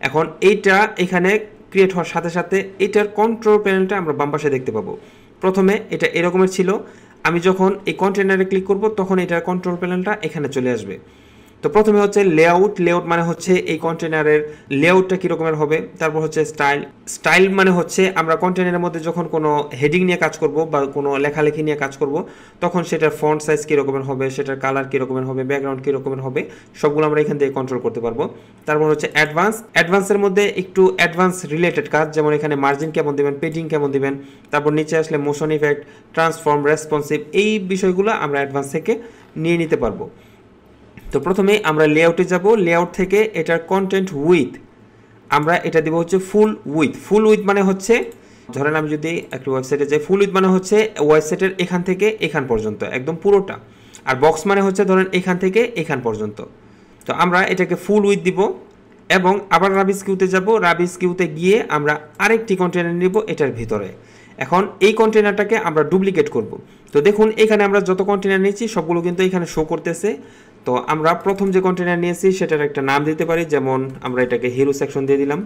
এখন এইটা এখানে ক্রিয়েট হওয়ার সাথে সাথে এটার কন্ট্রোল প্যানেলটা আমরা বাম পাশে দেখতে পাবো। প্রথমে এটা এরকমের ছিল, আমি যখন এই কন্টেনারে ক্লিক করব তখন এটার কন্ট্রোল প্যানেলটা এখানে চলে আসবে। তো প্রথমে হচ্ছে লেআউট, লেআউট মানে হচ্ছে এই কন্টেনারের লেআউটটা কীরকমের হবে। তারপর হচ্ছে স্টাইল, স্টাইল মানে হচ্ছে আমরা কন্টেনারের মধ্যে যখন কোনো হেডিং নিয়ে কাজ করব বা কোনো লেখালেখি নিয়ে কাজ করব তখন সেটার ফন্ট সাইজ কীরকমের হবে, সেটার কালার কীরকমের হবে, ব্যাকগ্রাউন্ড কীরকমের হবে, সবগুলো আমরা এখান থেকে কন্ট্রোল করতে পারবো। তারপর হচ্ছে অ্যাডভান্স, অ্যাডভান্সের মধ্যে একটু অ্যাডভান্স রিলেটেড কাজ, যেমন এখানে মার্জিন কেমন দেবেন, পেজিং কেমন দেবেন, তারপর নিচে আসলে মোশন ইফেক্ট, ট্রান্সফর্ম, রেসপন্সিভ, এই বিষয়গুলো আমরা অ্যাডভান্স থেকে নিয়ে নিতে পারবো। তো প্রথমে আমরা লেআউটে যাব, লেআউট থেকে এটার কন্টেন্ট উইথ আমরা এটা দেবো হচ্ছে ফুল উইথ। ফুল উইথ মানে হচ্ছে ধরেন আমি যদি একটা ওয়েবসাইটে যাই, ফুল উইথ মানে হচ্ছে ওয়েবসাইটের এখান থেকে এখান পর্যন্ত একদম পুরোটা, আর বক্স মানে হচ্ছে ধরেন এখান থেকে এখান পর্যন্ত। তো আমরা এটাকে ফুল উইথ দিব এবং আবার রাবিস কিউতে যাব, রাবিস কিউতে গিয়ে আমরা আরেকটি কন্টেনার নিব এটার ভিতরে। এখন এই কন্টেনারটাকে আমরা ডুপ্লিকেট করব। তো দেখুন এখানে আমরা যত কন্টেনার নিয়েছি সবগুলো কিন্তু এখানে শো করতেছে। তো আমরা প্রথম যে কন্টেনার নিয়েছি সেটার একটা নাম দিতে পারি, যেমন আমরা এটাকে হিরো সেকশন দিয়ে দিলাম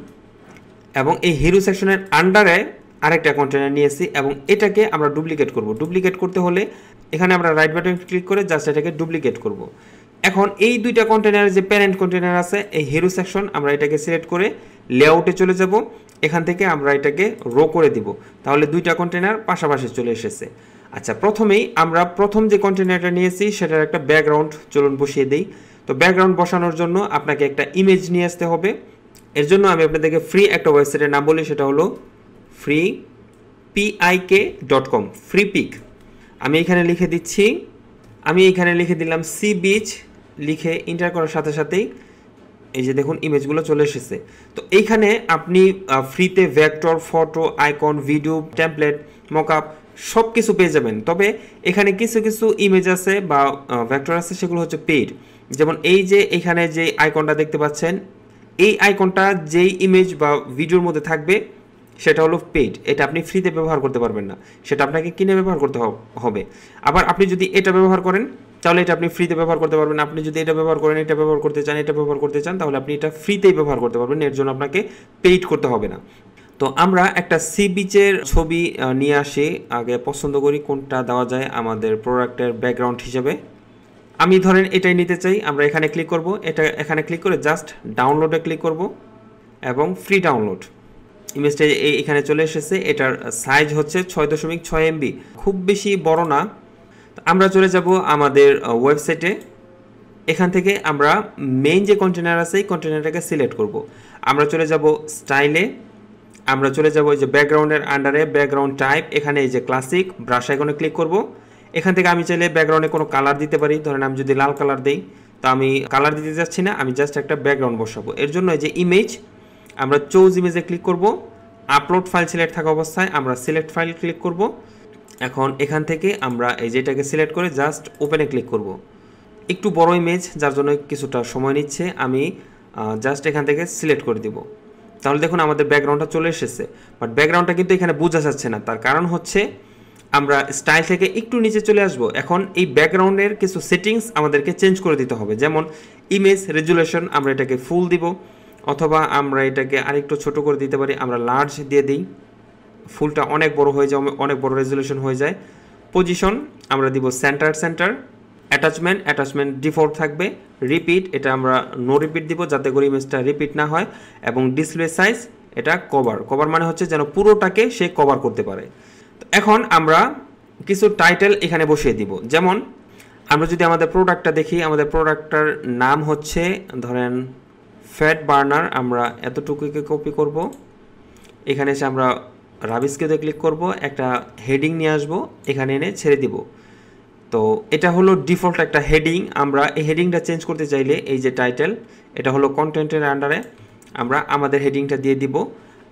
এবং এই হিরো সেকশনের আন্ডারে আরেকটা কন্টেনার নিয়েছি এবং এটাকে আমরা ডুপ্লিকেট করব। ডুপ্লিকেট করতে হলে এখানে আমরা রাইট বাটন ক্লিক করে জাস্ট এটাকে ডুপ্লিকেট করব। এখন এই দুইটা কন্টেনারের যে প্যারেন্ট কন্টেনার আছে এই হিরো সেকশন, আমরা এটাকে সিলেক্ট করে লেআউটে চলে যাব, এখান থেকে আমরা এটাকে রো করে দিব, তাহলে দুইটা কন্টেনার পাশাপাশি চলে এসেছে। আচ্ছা, প্রথমেই আমরা প্রথম যে কন্টেনারটা নিয়েছি সেটার একটা ব্যাকগ্রাউন্ড চলুন বসিয়ে দিই। তো ব্যাকগ্রাউন্ড বসানোর জন্য আপনাকে একটা ইমেজ নিয়ে আসতে হবে। এর জন্য আমি আপনাদেরকে ফ্রি একটা ওয়েবসাইটের নাম বলি, সেটা হলো freepik.com, ফ্রি পিক। আমি এখানে লিখে দিচ্ছি, আমি এখানে লিখে দিলাম সি বিচ, লিখে এন্টার করার সাথে সাথেই এই যে দেখুন ইমেজগুলো চলে এসেছে। তো এইখানে আপনি ফ্রিতে vector, photo, icon, video, template, mockup সব কিছু পেয়ে যাবেন। তবে এখানে কিছু কিছু ইমেজ আছে বা ভেক্টর আছে সেগুলো হচ্ছে পেইড। যেমন এই যে এখানে যে আইকনটা দেখতে পাচ্ছেন, এই আইকনটা যেই ইমেজ বা ভিডিওর মধ্যে থাকবে সেটা হলো পেইড, এটা আপনি ফ্রিতে ব্যবহার করতে পারবেন না, সেটা আপনাকে কিনে ব্যবহার করতে হবে। আবার আপনি যদি এটা ব্যবহার করেন তাহলে এটা আপনি ফ্রিতে ব্যবহার করতে পারবেন। আপনি যদি এটা ব্যবহার করেন, এটা ব্যবহার করতে চান, এটা ব্যবহার করতে চান, তাহলে আপনি এটা ফ্রিতেই ব্যবহার করতে পারবেন, এর জন্য আপনাকে পেইড করতে হবে না। তো আমরা একটা সি বিচের ছবি নিয়ে আসি, আগে পছন্দ করি কোনটা দেওয়া যায় আমাদের প্রোডাক্টের ব্যাকগ্রাউন্ড হিসেবে। আমি ধরেন এটাই নিতে চাই, আমরা এখানে ক্লিক করব, এটা এখানে ক্লিক করে জাস্ট ডাউনলোডে ক্লিক করব এবং ফ্রি ডাউনলোড। ইমেজটা এখানে চলে এসেছে, এটার সাইজ হচ্ছে 6.6 MB, খুব বেশি বড় না। আমরা চলে যাব আমাদের ওয়েবসাইটে, এখান থেকে আমরা মেইন যে কন্টেনার আছে এই কন্টেনারটাকে সিলেক্ট করব। আমরা চলে যাব স্টাইলে, আমরা চলে যাব এই যে ব্যাকগ্রাউন্ডের আন্ডারে ব্যাকগ্রাউন্ড টাইপ, এখানে এই যে ক্লাসিক ব্রাশ আইকনে ক্লিক করব। এখান থেকে আমি চাইলে ব্যাকগ্রাউন্ডে কোনো কালার দিতে পারি, ধরেন আমি যদি লাল কালার দিই, তো আমি কালার দিতে যাচ্ছি না, আমি জাস্ট একটা ব্যাকগ্রাউন্ড বসাবো। এর জন্য এই যে ইমেজ, আমরা চুজ ইমেজে ক্লিক করব, আপলোড ফাইল সিলেক্ট থাকা অবস্থায় আমরা সিলেক্ট ফাইল ক্লিক করব। এখন এখান থেকে আমরা এই যেটাকে সিলেক্ট করে জাস্ট ওপেনে ক্লিক করব। একটু বড় ইমেজ যার জন্য কিছুটা সময় নিচ্ছে, আমি জাস্ট এখান থেকে সিলেক্ট করে দিব। তাহলে দেখুন আমাদের ব্যাকগ্রাউন্ডটা চলে এসেছে, বাট ব্যাকগ্রাউন্ডটা কিন্তু এখানে বোঝা যাচ্ছে না। তার কারণ হচ্ছে আমরা স্টাইল থেকে একটু নিচে চলে আসব। এখন এই ব্যাকগ্রাউন্ডের কিছু সেটিংস আমাদেরকে চেঞ্জ করে দিতে হবে, যেমন ইমেজ রেজুলেশন আমরা এটাকে ফুল দিব, অথবা আমরা এটাকে আরেকটু ছোট করে দিতে পারি, আমরা লার্জ দিয়ে দিই, ফুলটা অনেক বড় হয়ে যায়, অনেক বড় রেজুলেশন হয়ে যায়। পজিশন আমরা দিব সেন্টার। অ্যাটাচমেন্ট ডিফল্ট থাকবে। রিপিট এটা আমরা নো রিপিট দিব, যাতে করে ইমেজটা রিপিট না হয়। এবং ডিসপ্লে সাইজ এটা কভার মানে হচ্ছে যেন পুরোটাকে সে কভার করতে পারে। এখন আমরা কিছু টাইটেল এখানে বসিয়ে দিব, যেমন আমরা যদি আমাদের প্রোডাক্টটা দেখি, আমাদের প্রোডাক্টটার নাম হচ্ছে ধরেন ফ্যাট বার্নার, আমরা এতটুকুকে কপি করব, এখানে এসে আমরা রাবিসকেতে ক্লিক করব, একটা হেডিং নিয়ে আসবো, এখানে এনে ছেড়ে দিব। তো এটা হলো ডিফল্ট একটা হেডিং। আমরা এই হেডিংটা চেঞ্জ করতে চাইলে এই যে টাইটেল, এটা হলো কন্টেন্টের আন্ডারে আমরা আমাদের হেডিংটা দিয়ে দিব।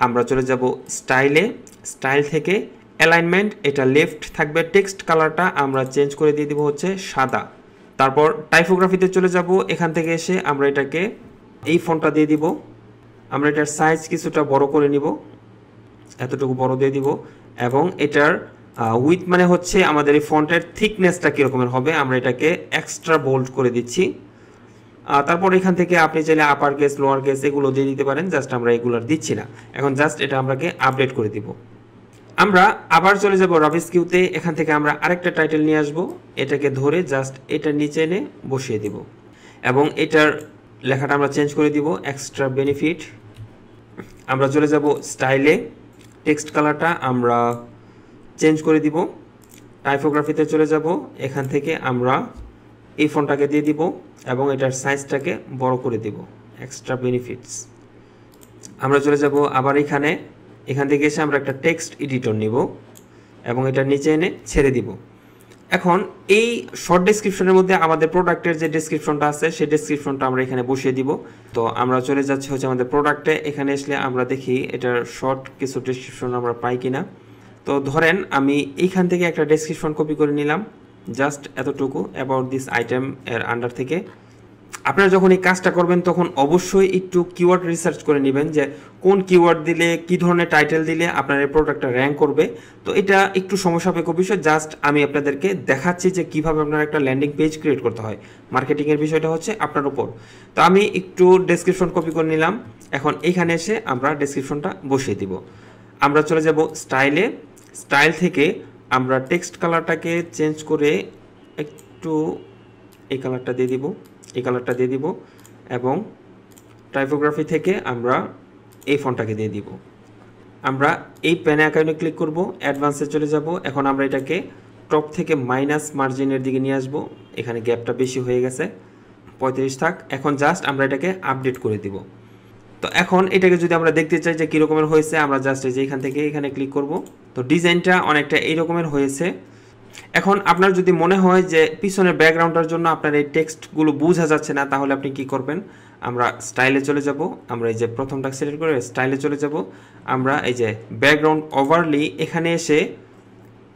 আমরা চলে যাব স্টাইলে, স্টাইল থেকে অ্যালাইনমেন্ট, এটা লেফট থাকবে। টেক্সট কালারটা আমরা চেঞ্জ করে দিয়ে দিব হচ্ছে সাদা। তারপর টাইপোগ্রাফিতে চলে যাব, এখান থেকে এসে আমরা এটাকে এই ফন্টটা দিয়ে দিব। আমরা এটার সাইজ কিছুটা বড় করে নিব, এতটুকু বড় দিয়ে দিব। এবং এটার উইথ মানে হচ্ছে আমাদের এই ফন্টের থিকনেসটা কীরকমের হবে, আমরা এটাকে এক্সট্রা বোল্ড করে দিচ্ছি। তারপর এখান থেকে আপনি চাইলে আপার কেস লোয়ার কেস এগুলো দিয়ে দিতে পারেন, জাস্ট আমরা এগুলোর দিচ্ছি না। এখন জাস্ট এটা আমরাকে আপডেট করে দিব। আমরা আবার চলে যাব রাবিস কিউতে, এখান থেকে আমরা আরেকটা টাইটেল নিয়ে আসব, এটাকে ধরে জাস্ট এটা নিচে এনে বসিয়ে দিব এবং এটার লেখাটা আমরা চেঞ্জ করে দিব এক্সট্রা বেনিফিট। আমরা চলে যাব স্টাইলে, টেক্সট কালারটা আমরা চেঞ্জ করে দিব। টাইপোগ্রাফিতে চলে যাব, এখান থেকে আমরা এই ফন্টটাকে দিয়ে দিব এবং এটার সাইজটাকে বড় করে দিব, এক্সট্রা বেনিফিটস। আমরা চলে যাব আবার এখান থেকে এসে আমরা একটা টেক্সট এডিটর নিব এবং এটা নিচে এনে ছেড়ে দিব। এখন এই শর্ট ডেসক্রিপশনের মধ্যে আমাদের প্রোডাক্টের যে ডেসক্রিপশনটা আছে সেই ডেসক্রিপশনটা আমরা এখানে বসিয়ে দিব। তো আমরা চলে যাচ্ছি হচ্ছে আমাদের প্রোডাক্টে, এখানে আসলে আমরা দেখি এটার শর্ট কিছু ডেসক্রিপশন আমরা পাই কিনা। তো ধরেন আমি এইখান থেকে একটা ডেসক্রিপশন কপি করে নিলাম, জাস্ট এতটুকু অ্যাবাউট দিস আইটেম এর আন্ডার থেকে। আপনারা যখন এই কাজটা করবেন তখন অবশ্যই একটু কিওয়ার্ড রিসার্চ করে নেবেন যে কোন কিওয়ার্ড দিলে কী ধরনের টাইটেল দিলে আপনার এই প্রোডাক্টটা র্যাঙ্ক করবে। তো এটা একটু সমস্যাপেক্ষ বিষয়, জাস্ট আমি আপনাদেরকে দেখাচ্ছি যে কীভাবে আপনার একটা ল্যান্ডিং পেজ ক্রিয়েট করতে হয়। মার্কেটিংয়ের বিষয়টা হচ্ছে আপনার উপর। তো আমি একটু ডেসক্রিপশন কপি করে নিলাম, এখন এইখানে এসে আমরা ডেসক্রিপশনটা বসিয়ে দিব। আমরা চলে যাব স্টাইলে, স্টাইল থেকে আমরা টেক্সট কালারটাকে চেঞ্জ করে একটু এই কালারটা দিয়ে দিব এবং টাইপোগ্রাফি থেকে আমরা এই ফন্টটাকে দিয়ে দিব। আমরা এই প্যানে আইকনে ক্লিক করব, অ্যাডভান্সে চলে যাব। এখন আমরা এটাকে টপ থেকে মাইনাস মার্জিনের দিকে নিয়ে আসব, এখানে গ্যাপটা বেশি হয়ে গেছে, 35 থাক। এখন জাস্ট আমরা এটাকে আপডেট করে দিব। তো এখন এটাকে যদি আমরা দেখতে চাই যে কীরকমের হয়েছে, আমরা জাস্ট এই যে এখান থেকে এখানে ক্লিক করব। তো ডিজাইনটা অনেকটা এই রকমের হয়েছে। এখন আপনার যদি মনে হয় যে পিছনের ব্যাকগ্রাউন্ডটার জন্য আপনার এই টেক্সটগুলো বোঝা যাচ্ছে না, তাহলে আপনি কি করবেন, আমরা স্টাইলে চলে যাব। আমরা এই যে প্রথমটা সিলেক্ট করে স্টাইলে চলে যাব। আমরা এই যে ব্যাকগ্রাউন্ড ওভারলি, এখানে এসে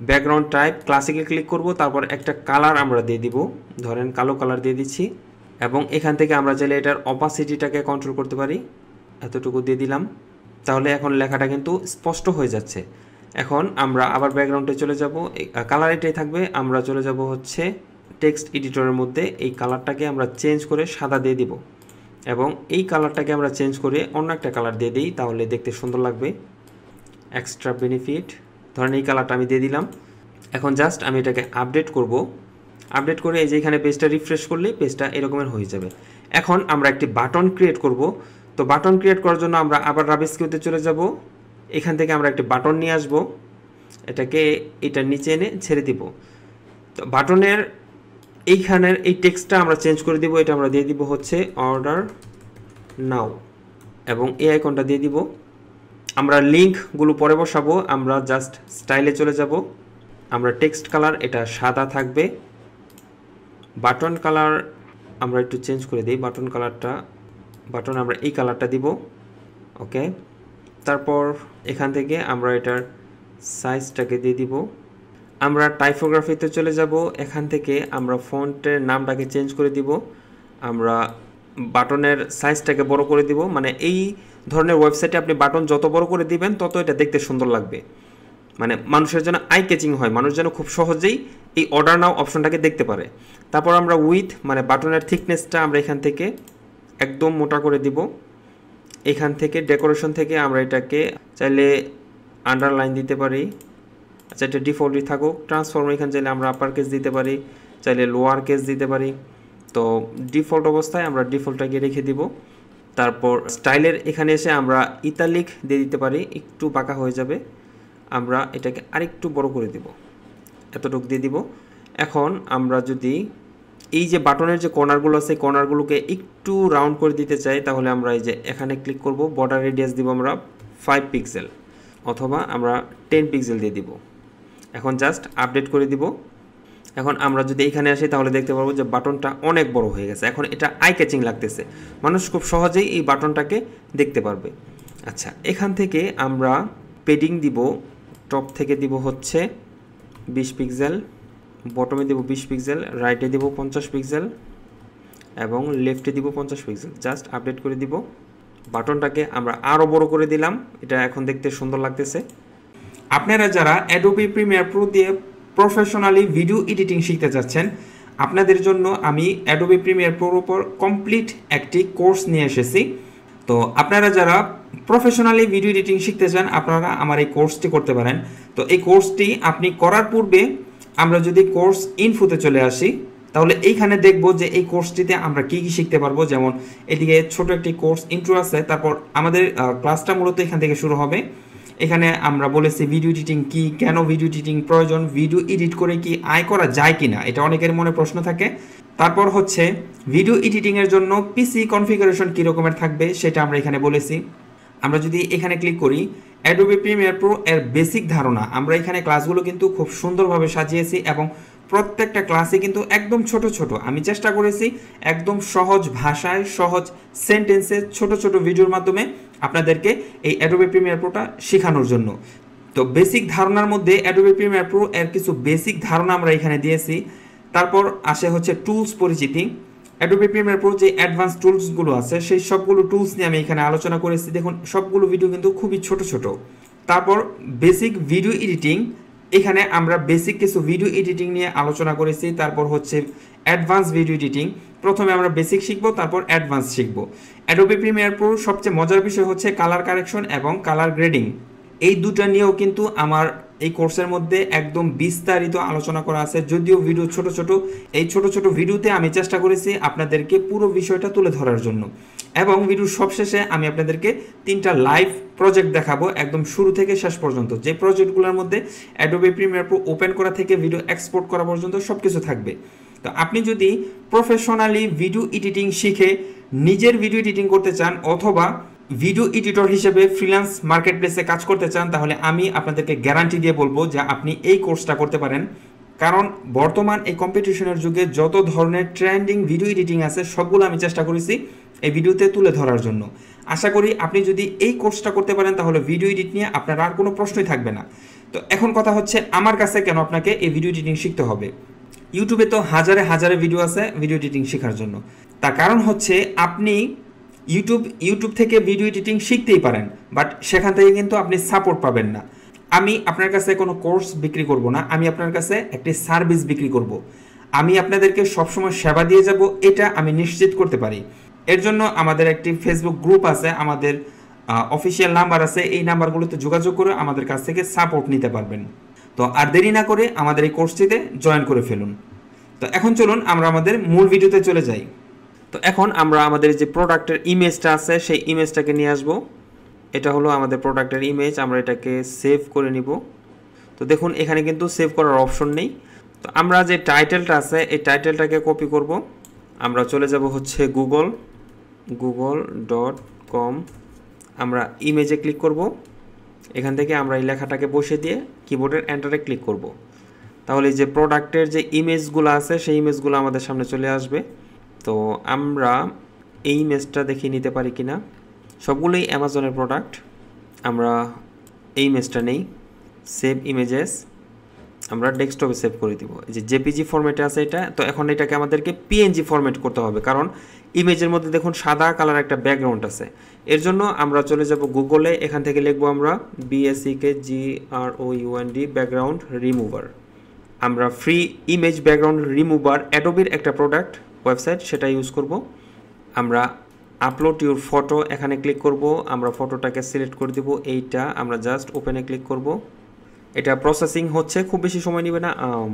ব্যাকগ্রাউন্ড টাইপ ক্লাসিকে ক্লিক করব। তারপর একটা কালার আমরা দিয়ে দিব, ধরেন কালো কালার দিয়ে দিচ্ছি এবং এখান থেকে আমরা চাইলে এটার অপাসিটিটাকে কন্ট্রোল করতে পারি, এতটুকু দিয়ে দিলাম। তাহলে এখন লেখাটা কিন্তু স্পষ্ট হয়ে যাচ্ছে। এখন আমরা আবার ব্যাকগ্রাউন্ডে চলে যাব, কালার এটাই থাকবে। আমরা চলে যাব হচ্ছে টেক্সট এডিটরের মধ্যে, এই কালারটাকে আমরা চেঞ্জ করে সাদা দিয়ে দিব এবং এই কালারটাকে আমরা চেঞ্জ করে অন্য একটা কালার দিয়ে দিই, তাহলে দেখতে সুন্দর লাগবে। এক্সট্রা বেনিফিট, ধরেন এই কালারটা আমি দিয়ে দিলাম। এখন জাস্ট আমি এটাকে আপডেট করব, আপডেট করে এই যে এখানে পেজটা রিফ্রেশ করলেই পেজটা এরকমের হয়ে যাবে। এখন আমরা একটি বাটন ক্রিয়েট করব। তো বাটন ক্রিয়েট করার জন্য আমরা আবার রাবিস কিউতে চলে যাব, এখান থেকে আমরা একটি বাটন নিয়ে আসব, এটা নিচে এনে ছেড়ে দিব। তো বাটনের এইখানের এই টেক্সটটা আমরা চেঞ্জ করে দিব, এটা আমরা দিয়ে দিব হচ্ছে অর্ডার নাও এবং এই আইকনটা দিয়ে দিব। আমরা লিঙ্কগুলো পরে বসাবো। আমরা জাস্ট স্টাইলে চলে যাব, আমরা টেক্সট কালার এটা সাদা থাকবে। বাটন কালার আমরা একটু চেঞ্জ করে দিই, বাটন আমরা এই কালারটা দিব, ওকে। তারপর এখান থেকে আমরা এটার সাইজটাকে দিয়ে দিব। আমরা টাইপোগ্রাফিতে চলে যাব, এখান থেকে আমরা ফন্টের নামটাকে চেঞ্জ করে দিব। আমরা বাটনের সাইজটাকে বড় করে দিব, মানে এই ধরনের ওয়েবসাইটে আপনি বাটন যত বড় করে দিবেন তত এটা দেখতে সুন্দর লাগবে, মানে মানুষের জন্য আই ক্যাচিং হয়, মানুষ যেন খুব সহজেই এই অর্ডার নাও অপশনটাকে দেখতে পারে। তারপর আমরা উইথ মানে বাটনের থিকনেসটা আমরা এখান থেকে একদম মোটা করে দিব। এখান থেকে ডেকোরেশন থেকে আমরা এটাকে চাইলে আন্ডারলাইন দিতে পারি, আচ্ছা এটা ডিফল্টই থাকুক। ট্রান্সফর্ম এখানে চাইলে আমরা আপার কেস দিতে পারি, চাইলে লোয়ার কেস দিতে পারি। তো ডিফল্ট অবস্থায় আমরা ডিফল্টটাকে রেখে দিব। তারপর স্টাইলের এখানে এসে আমরা ইতালিক দিয়ে দিতে পারি, একটু বাঁকা হয়ে যাবে। আমরা এটাকে আরেকটু বড় করে দিব, এতটুকু দিয়ে দিব। এখন আমরা যদি এই যে বাটনের যে কর্নারগুলো আছে কর্নারগুলোকে একটু রাউন্ড করে দিতে চাই, তাহলে আমরা এই যে এখানে ক্লিক করব, বর্ডার রেডিয়াস দিব আমরা 5 পিক্সেল অথবা আমরা 10 পিক্সেল দিয়ে দিব। এখন জাস্ট আপডেট করে দিব। এখন আমরা যদি এখানে আসি তাহলে দেখতে পারবো যে বাটনটা অনেক বড় হয়ে গেছে। এখন এটা আই ক্যাচিং লাগতেছে, মানুষ খুব সহজেই এই বাটনটাকে দেখতে পারবে। আচ্ছা, এখান থেকে আমরা পেডিং দিব, টপ থেকে দিব হচ্ছে 20 পিক্সেল, বটমে দিব 20 পিক্সেল, রাইটে দিব 50 পিক্সেল এবং লেফটে দিব 50 পিক্সেল। জাস্ট আপডেট করে দিব। বাটনটাকে আমরা আরও বড় করে দিলাম, এটা এখন দেখতে সুন্দর লাগতেছে। আপনারা যারা অ্যাডোবি প্রিমিয়ার প্রো দিয়ে প্রফেশনালি ভিডিও এডিটিং শিখতে যাচ্ছেন, আপনাদের জন্য আমি অ্যাডোবি প্রিমিয়ার প্রোর উপর কমপ্লিট একটি কোর্স নিয়ে এসেছি। তো আপনারা যারা প্রফেশনালি ভিডিও এডিটিং শিখতে চান, আপনারা আমার এই কোর্সটি করতে পারেন। তো এই কোর্সটি আপনি করার পূর্বে আমরা যদি কোর্স ইনফোতে চলে আসি, তাহলে এইখানে দেখব যে এই কোর্সটিতে আমরা কি কি শিখতে পারবো। যেমন এদিকে ছোট একটি কোর্স ইন্ট্রো আছে, তারপর আমাদের ক্লাসটা মূলত এখান থেকে শুরু হবে। এখানে আমরা বলেছি ভিডিও এডিটিং কি, কেন ভিডিও এডিটিং প্রয়োজন, ভিডিও এডিট করে কি আয় করা যায় কিনা, এটা অনেকের মনে প্রশ্ন থাকে। তারপর হচ্ছে ভিডিও এডিটিংয়ের জন্য পিসি কনফিগারেশন কী রকমের থাকবে সেটা আমরা এখানে বলেছি। আমরা যদি এখানে ক্লিক করি অ্যাডোবি প্রিমিয়ার প্রো এর বেসিক ধারণা, আমরা এখানে ক্লাসগুলো কিন্তু খুব সুন্দরভাবে সাজিয়েছি এবং প্রত্যেকটা ক্লাসে কিন্তু একদম ছোট ছোট, আমি চেষ্টা করেছি একদম সহজ ভাষায় সহজ সেন্টেন্সে ছোট ছোট ভিডিওর মাধ্যমে আপনাদেরকে এই অ্যাডোবি প্রিমিয়ার প্রোটা শেখানোর জন্য। তো বেসিক ধারণার মধ্যে অ্যাডোবি প্রিমিয়ার প্রো এর কিছু বেসিক ধারণা আমরা এখানে দিয়েছি। তারপর আসে হচ্ছে টুলস পরিচিতি। অ্যাডোবি প্রিমিয়ার প্রো যে অ্যাডভান্স টুলসগুলো আছে সেই সবগুলো টুলস নিয়ে আমি এখানে আলোচনা করেছি। দেখুন সবগুলো ভিডিও কিন্তু খুবই ছোট ছোট। তারপর বেসিক ভিডিও এডিটিং, এখানে আমরা বেসিক কিছু ভিডিও এডিটিং নিয়ে আলোচনা করেছি। তারপর হচ্ছে অ্যাডভান্স ভিডিও এডিটিং, প্রথমে আমরা বেসিক শিখবো, তারপর অ্যাডভান্স শিখবো। অ্যাডোবি প্রিমিয়ার প্রো সবচেয়ে মজার বিষয় হচ্ছে কালার কারেকশন এবং কালার গ্রেডিং, এই দুটা নিয়েও কিন্তু আমার এই কোর্সের মধ্যে একদম বিস্তারিত আলোচনা করা আছে। যদিও ভিডিও ছোট ছোট, এই ছোট ছোট ভিডিওতে আমি চেষ্টা করেছি আপনাদেরকে পুরো বিষয়টা তুলে ধরার জন্য। এবং ভিডিওর সবশেষে আমি আপনাদেরকে 3টা লাইভ প্রজেক্ট দেখাবো একদম শুরু থেকে শেষ পর্যন্ত, যে প্রজেক্টগুলোর মধ্যে অ্যাডোবি প্রিমিয়ার প্রো ওপেন করা থেকে ভিডিও এক্সপোর্ট করা পর্যন্ত সব কিছু থাকবে। তো আপনি যদি প্রফেশনালি ভিডিও এডিটিং শিখে নিজের ভিডিও এডিটিং করতে চান অথবা ভিডিও এডিটর হিসেবে ফ্রিল্যান্স মার্কেটপ্লেসে কাজ করতে চান, তাহলে আমি আপনাদেরকে গ্যারান্টি দিয়ে বলবো যে আপনি এই কোর্সটা করতে পারেন। কারণ বর্তমান এই কম্পিটিশনের যুগে যত ধরনের ট্রেন্ডিং ভিডিও এডিটিং আছে সবগুলো আমি চেষ্টা করেছি এই ভিডিওতে তুলে ধরার জন্য। আশা করি আপনি যদি এই কোর্সটা করতে পারেন তাহলে ভিডিও এডিট নিয়ে আপনার আর কোনো প্রশ্নই থাকবে না। তো এখন কথা হচ্ছে আমার কাছে কেন আপনাকে এই ভিডিও এডিটিং শিখতে হবে। ইউটিউবে তো হাজারে হাজারে ভিডিও আছে ভিডিও এডিটিং শেখার জন্য। তার কারণ হচ্ছে আপনি ইউটিউব থেকে ভিডিও এডিটিং শিখতেই পারেন, বাট সেখান থেকে কিন্তু আপনি সাপোর্ট পাবেন না। আমি আপনার কাছে কোনো কোর্স বিক্রি করব না, আমি আপনার কাছে একটি সার্ভিস বিক্রি করব। আমি আপনাদেরকে সবসময় সেবা দিয়ে যাব, এটা আমি নিশ্চিত করতে পারি। এর জন্য আমাদের একটি ফেসবুক গ্রুপ আছে, আমাদের অফিসিয়াল নাম্বার আছে, এই নাম্বারগুলোতে যোগাযোগ করে আমাদের কাছ থেকে সাপোর্ট নিতে পারবেন। তো আর দেরি না করে আমাদের এই কোর্সটিতে জয়েন করে ফেলুন। তো এখন চলুন আমরা আমাদের মূল ভিডিওতে চলে যাই। তো এখন আমরা আমাদের যে প্রোডাক্টের ইমেজটা আছে সেই ইমেজটাকে নিয়ে আসব। এটা হলো আমাদের প্রোডাক্টের ইমেজ, আমরা এটাকে সেভ করে নিব। তো দেখুন এখানে কিন্তু সেভ করার অপশন নেই। তো আমরা যে টাইটেলটা আছে এই টাইটেলটাকে কপি করব। আমরা চলে যাব হচ্ছে google.com, আমরা ইমেজে ক্লিক করব। এখান থেকে আমরা এই লেখাটাকে বসিয়ে দিয়ে কিবোর্ডের এন্টারে ক্লিক করব। তাহলে যে প্রোডাক্টের যে ইমেজগুলো আছে সেই ইমেজগুলো আমাদের সামনে চলে আসবে। তো আমরা এই ইমেজটা দেখিয়ে নিতে পারি কিনা। সবগুলোই অ্যামাজনের প্রোডাক্ট। আমরা এই ইমেজটা নেই, সেভ ইমেজেস, আমরা ডেস্কটপে সেভ করে দিব। যে জেপিজি ফরম্যাটে আছে এটা। তো এখন এটাকে আমাদেরকে পিএনজি ফরম্যাট করতে হবে, কারণ ইমেজের মধ্যে দেখুন সাদা কালার একটা ব্যাকগ্রাউন্ড আছে। এর জন্য আমরা চলে যাব গুগলে, এখান থেকে লিখবো আমরা BACKGROUND ব্যাকগ্রাউন্ড রিমুভার। আমরা ফ্রি ইমেজ ব্যাকগ্রাউন্ড রিমুভার অ্যাডোবির একটা প্রোডাক্ট ওয়েবসাইট, সেটা ইউজ করব। আমরা আপলোড ইউর ফটো এখানে ক্লিক করব, আমরা ফটোটাকে সিলেক্ট করে দেব। এইটা আমরা জাস্ট ওপেনে ক্লিক করব। এটা প্রসেসিং হচ্ছে, খুব বেশি সময় নেবে না।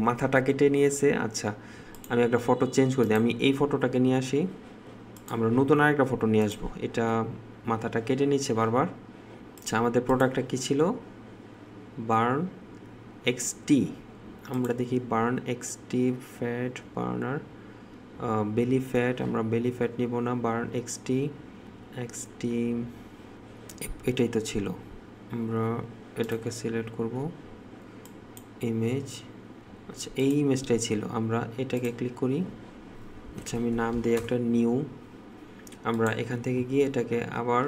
মাথাটা কেটে নিয়েছে। আচ্ছা, আমি একটা ফটো চেঞ্জ করে দিই, আমি এই ফটোটাকে নিয়ে আসি। আমরা নতুন আরেকটা ফটো নিয়ে আসবো, এটা মাথাটা কেটে নিচ্ছে বারবার। আচ্ছা, আমাদের প্রোডাক্টটা কী ছিল? Burn XT. আমরা দেখি burn XT fat burner, belly fat, আমরা বেলি ফ্যাট নিব না, বার্ন এক্সটি এটাই তো ছিল। আমরা এটাকে সিলেক্ট করব, ইমেজ, আচ্ছা, এই ইমেজটাই ছিল, আমরা এটাকে ক্লিক করি। আচ্ছা, আমি নাম দিই একটা নিউ। আমরা এখান থেকে গিয়ে এটাকে আবার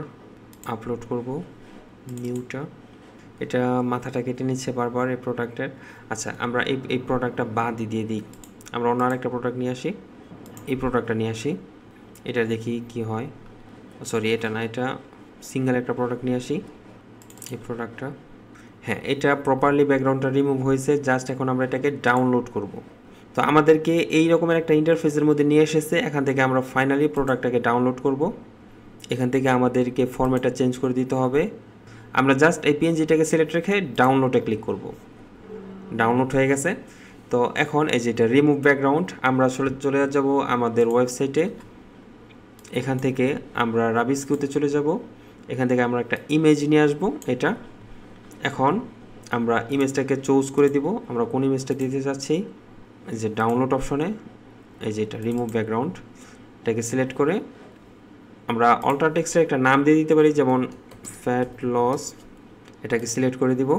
আপলোড করব নিউটা। এটা মাথাটা কেটে নিচ্ছে বারবার এই প্রোডাক্টের। আচ্ছা, আমরা এই প্রোডাক্টটা বাদ দিয়ে দিই, আমরা অন্য আরেকটা প্রোডাক্ট নিয়ে আসি, এই প্রোডাক্টটা নিয়ে আসি, এটা দেখি কি হয়। সরি, এটা না, এটা সিঙ্গেল একটা প্রোডাক্ট নিয়ে আসি, এই প্রোডাক্টটা। হ্যাঁ, এটা প্রপারলি ব্যাকগ্রাউন্ডটা রিমুভ হয়েছে, জাস্ট এখন আমরা এটাকে ডাউনলোড করব। তো আমাদেরকে এই রকমের একটা ইন্টারফেসের মধ্যে নিয়ে এসেছে, এখান থেকে আমরা ফাইনালি প্রোডাক্টটাকে ডাউনলোড করব। এখান থেকে আমাদেরকে ফরম্যাটটা চেঞ্জ করে দিতে হবে। আমরা জাস্ট এই পিএনজিটাকে সিলেক্ট রেখে ডাউনলোডে ক্লিক করব। ডাউনলোড হয়ে গেছে। তো এখন এই যেটা রিমুভ ব্যাকগ্রাউন্ড, আমরা চলে যাব আমাদের ওয়েবসাইটে। এখান থেকে আমরা রাবিস্কিউতে চলে যাব। এখান থেকে আমরা একটা ইমেজ নিয়ে আসব, এটা। এখন আমরা ইমেজটাকে চুজ করে দিব, আমরা কোন ইমেজটা দিতে চাচ্ছি। এই যে ডাউনলোড অপশনে এই যে এটা রিমুভ ব্যাকগ্রাউন্ড, এটাকে সিলেক্ট করে আমরা অল্টার টেক্সটের একটা নাম দিয়ে দিতে পারি, যেমন ফ্যাট লস। এটাকে সিলেক্ট করে দিব।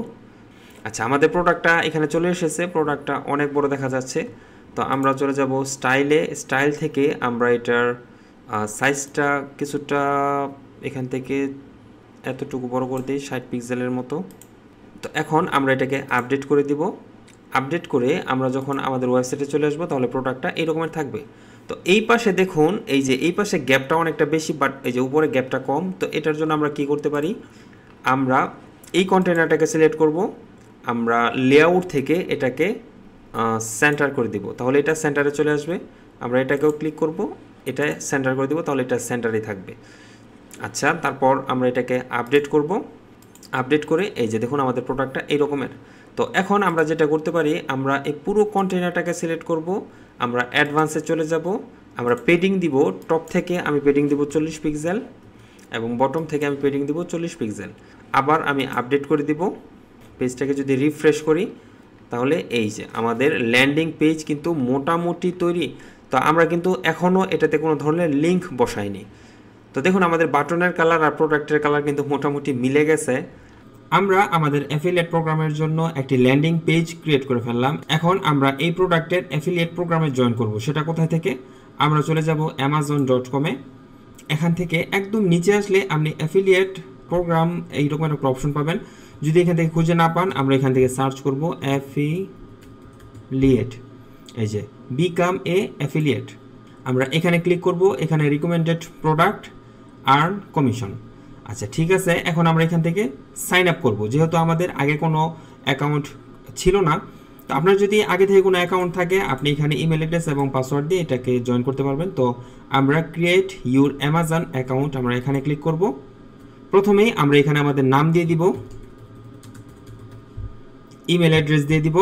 আচ্ছা, আমাদের প্রোডাক্টটা এখানে চলে এসেছে, প্রোডাক্টটা অনেক বড় দেখা যাচ্ছে। তো আমরা চলে যাব স্টাইলে, স্টাইল থেকে আমরা এটার সাইজটা কিছুটা এখান থেকে এতটুকু বড় করে দিই, 60 পিক্সেলের মতো। তো এখন আমরা এটাকে আপডেট করে দিব। আপডেট করে আমরা যখন আমাদের ওয়েবসাইটে চলে আসবো, তাহলে প্রোডাক্টটা এইরকমের থাকবে। তো এই পাশে দেখুন, এই যে এই পাশে গ্যাপটা অনেকটা বেশি, বাট এই যে উপরে গ্যাপটা কম। তো এটার জন্য আমরা কি করতে পারি, আমরা এই কন্টেনারটাকে সিলেক্ট করব, আমরা লেআউট থেকে এটাকে সেন্টার করে দিব, তাহলে এটা সেন্টারে চলে আসবে। আমরা এটাকেও ক্লিক করব, এটা সেন্টার করে দিব, তাহলে এটা সেন্টারে থাকবে। আচ্ছা, তারপর আমরা এটাকে আপডেট করব। আপডেট করে এই যে দেখুন আমাদের প্রোডাক্টটা এই রকমের। তো এখন আমরা যেটা করতে পারি, আমরা এই পুরো কন্টেনারটাকে সিলেক্ট করব, আমরা অ্যাডভান্সে চলে যাব, আমরা পেডিং দিব। টপ থেকে আমি পেডিং দিব 40 পিক্সেল এবং বটম থেকে আমি পেডিং দিব 40 পিক্সেল। আবার আমি আপডেট করে দিব। পেজটাকে যদি রিফ্রেশ করি, তাহলে এই যে আমাদের ল্যান্ডিং পেজ কিন্তু মোটামুটি তৈরি। তো আমরা কিন্তু এখনও এটাতে কোনো ধরনের লিঙ্ক বসাইনি। তো দেখুন আমাদের বাটনের কালার আর প্রোডাক্টের কালার কিন্তু মোটামুটি মিলে গেছে। আমরা আমাদের অ্যাফিলিয়েট প্রোগ্রামের জন্য একটি ল্যান্ডিং পেজ ক্রিয়েট করে ফেললাম। এখন আমরা এই প্রোডাক্টের অ্যাফিলিয়েট প্রোগ্রামে জয়েন করব। সেটা কোথায় থেকে, আমরা চলে যাব amazon.com-এ। এখান থেকে একদম নিচে আসলে আপনি অ্যাফিলিয়েট প্রোগ্রাম এইরকম একটা অপশন পাবেন। যদি এখান থেকে খুঁজে না পান, আমরা এখান থেকে সার্চ করব অ্যাফিলিয়েট, এই যে বিকাম এ অ্যাফিলিয়েট। আমরা এখানে ক্লিক করব, এখানে রিকমেন্ডেড প্রোডাক্ট আর্ন কমিশন। আচ্ছা, ঠিক আছে। এখন আমরা এখান থেকে সাইন আপ করব, যেহেতু আমাদের আগে কোনো অ্যাকাউন্ট ছিল না। তো আপনার যদি আগে থেকে কোনো অ্যাকাউন্ট থাকে, আপনি এখানে ইমেল অ্যাড্রেস এবং পাসওয়ার্ড দিয়ে এটাকে জয়েন করতে পারবেন। তো আমরা ক্রিয়েট ইউর অ্যামাজন অ্যাকাউন্ট, আমরা এখানে ক্লিক করব। প্রথমেই আমরা এখানে আমাদের নাম দিয়ে দিব, ইমেল অ্যাড্রেস দিয়ে দিব,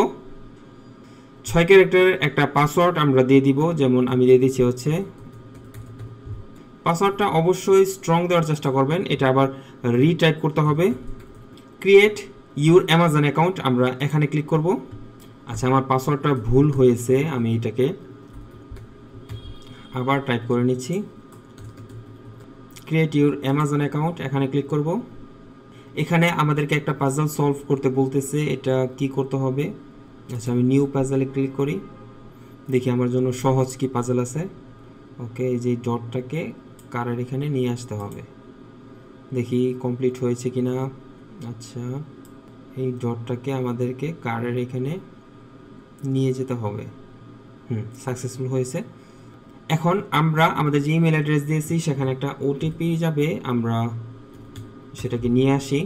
6 ক্যারেক্টারের একটা পাসওয়ার্ড আমরা দিয়ে দিব, যেমন আমি দিয়ে দিচ্ছি হচ্ছে, পাসওয়ার্ডটা অবশ্যই স্ট্রং দেওয়ার চেষ্টা করবেন, এটা আবার রিটাইপ করতে হবে। ক্রিয়েট ইউর অ্যামাজন অ্যাকাউন্ট, আমরা এখানে ক্লিক করব। আচ্ছা, আমার পাসওয়ার্ডটা ভুল হয়েছে, আমি এটাকে আবার টাইপ করে নিচ্ছি। ক্রিয়েট ইউর অ্যামাজন অ্যাকাউন্ট, এখানে ক্লিক করব। এখানে আমাদেরকে একটা পাজল সলভ করতে বলতেছে, এটা কি করতে হবে। আচ্ছা, আমি নিউ পাজলে ক্লিক করি, দেখি আমার জন্য সহজ কি পাজল আছে। ওকে, এই যে ডটটাকে কারের এখানে নিয়ে আসতে হবে, দেখি কমপ্লিট হয়েছে কিনা। আচ্ছা, এই ডটটাকে আমাদেরকে কারের এখানে নিয়ে যেতে হবে। সাকসেসফুল হয়েছে। এখন আমরা আমাদের যে ইমেল অ্যাড্রেস দিয়েছি সেখানে একটা ওটিপি যাবে, আমরা সেটাকে নিয়ে আসি।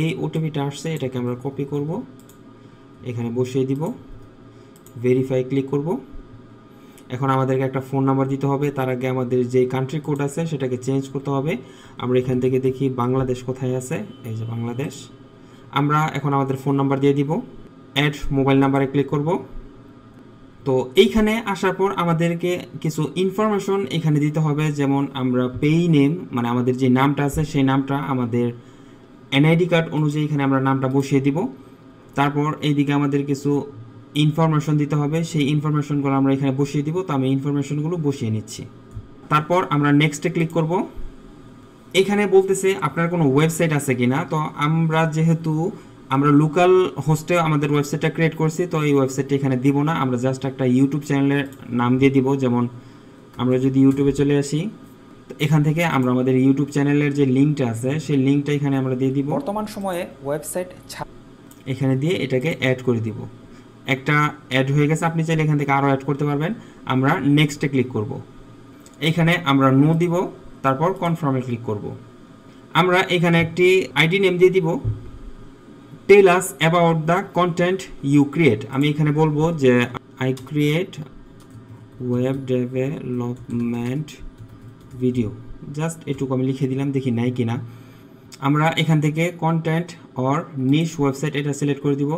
এই ওটিপিটা আসছে, এটাকে আমরা কপি করব, এখানে বসিয়ে দিব, ভেরিফাই ক্লিক করব। এখন আমাদেরকে একটা ফোন নাম্বার দিতে হবে, তার আগে আমাদের যে কান্ট্রি কোড আছে সেটাকে চেঞ্জ করতে হবে। আমরা এখান থেকে দেখি বাংলাদেশ কোথায় আছে, এই যে বাংলাদেশ। আমরা এখন আমাদের ফোন নাম্বার দিয়ে দিব, অ্যাড মোবাইল নাম্বারে ক্লিক করব। তো এইখানে আসার পর আমাদেরকে কিছু ইনফরমেশন এখানে দিতে হবে, যেমন আমরা পেই নেম, মানে আমাদের যে নামটা আছে সেই নামটা আমাদের এনআইডি কার্ড অনুযায়ী এখানে আমরা নামটা বসিয়ে দিব। তারপর এইদিকে আমাদের কিছু ইনফরমেশন দিতে হবে, সেই ইনফরমেশনগুলো আমরা এখানে বসিয়ে দিব। তো আমি ইনফরমেশনগুলো বসিয়ে নিচ্ছি। তারপর আমরা নেক্সটে ক্লিক করব। এখানে বলতেছে আপনার কোনো ওয়েবসাইট আছে কিনা। তো আমরা যেহেতু আমরা লোকাল হোস্টে আমাদের ওয়েবসাইটটা ক্রিয়েট করছি, তো এই ওয়েবসাইটটা এখানে দিব না, আমরা জাস্ট একটা ইউটিউব চ্যানেলের নাম দিয়ে দিব। যেমন আমরা যদি ইউটিউবে চলে আসি, তো এখান থেকে আমরা আমাদের ইউটিউব চ্যানেলের যে লিঙ্কটা আছে সেই লিঙ্কটা এখানে আমরা দিয়ে দিব। বর্তমান সময়ে ওয়েবসাইট এখানে দিয়ে এটাকে অ্যাড করে দিব। একটা অ্যাড হয়ে গেছে, আপনি চাইলে এখান থেকে আরও অ্যাড করতে পারবেন। আমরা নেক্সটে ক্লিক করব। এখানে আমরা নো দিব, তারপর কনফার্মে ক্লিক করব। আমরা এখানে একটি আইডি নেম দিয়ে দিব, tell us about the content you create. আমি এখানে বলবো যে I create web development video, just এটুকু আমি লিখে দিলাম, দেখি নাই কিনা। আমরা এখান থেকে কন্টেন্ট অর নিশ ওয়েবসাইট এটা সিলেক্ট করে দিব।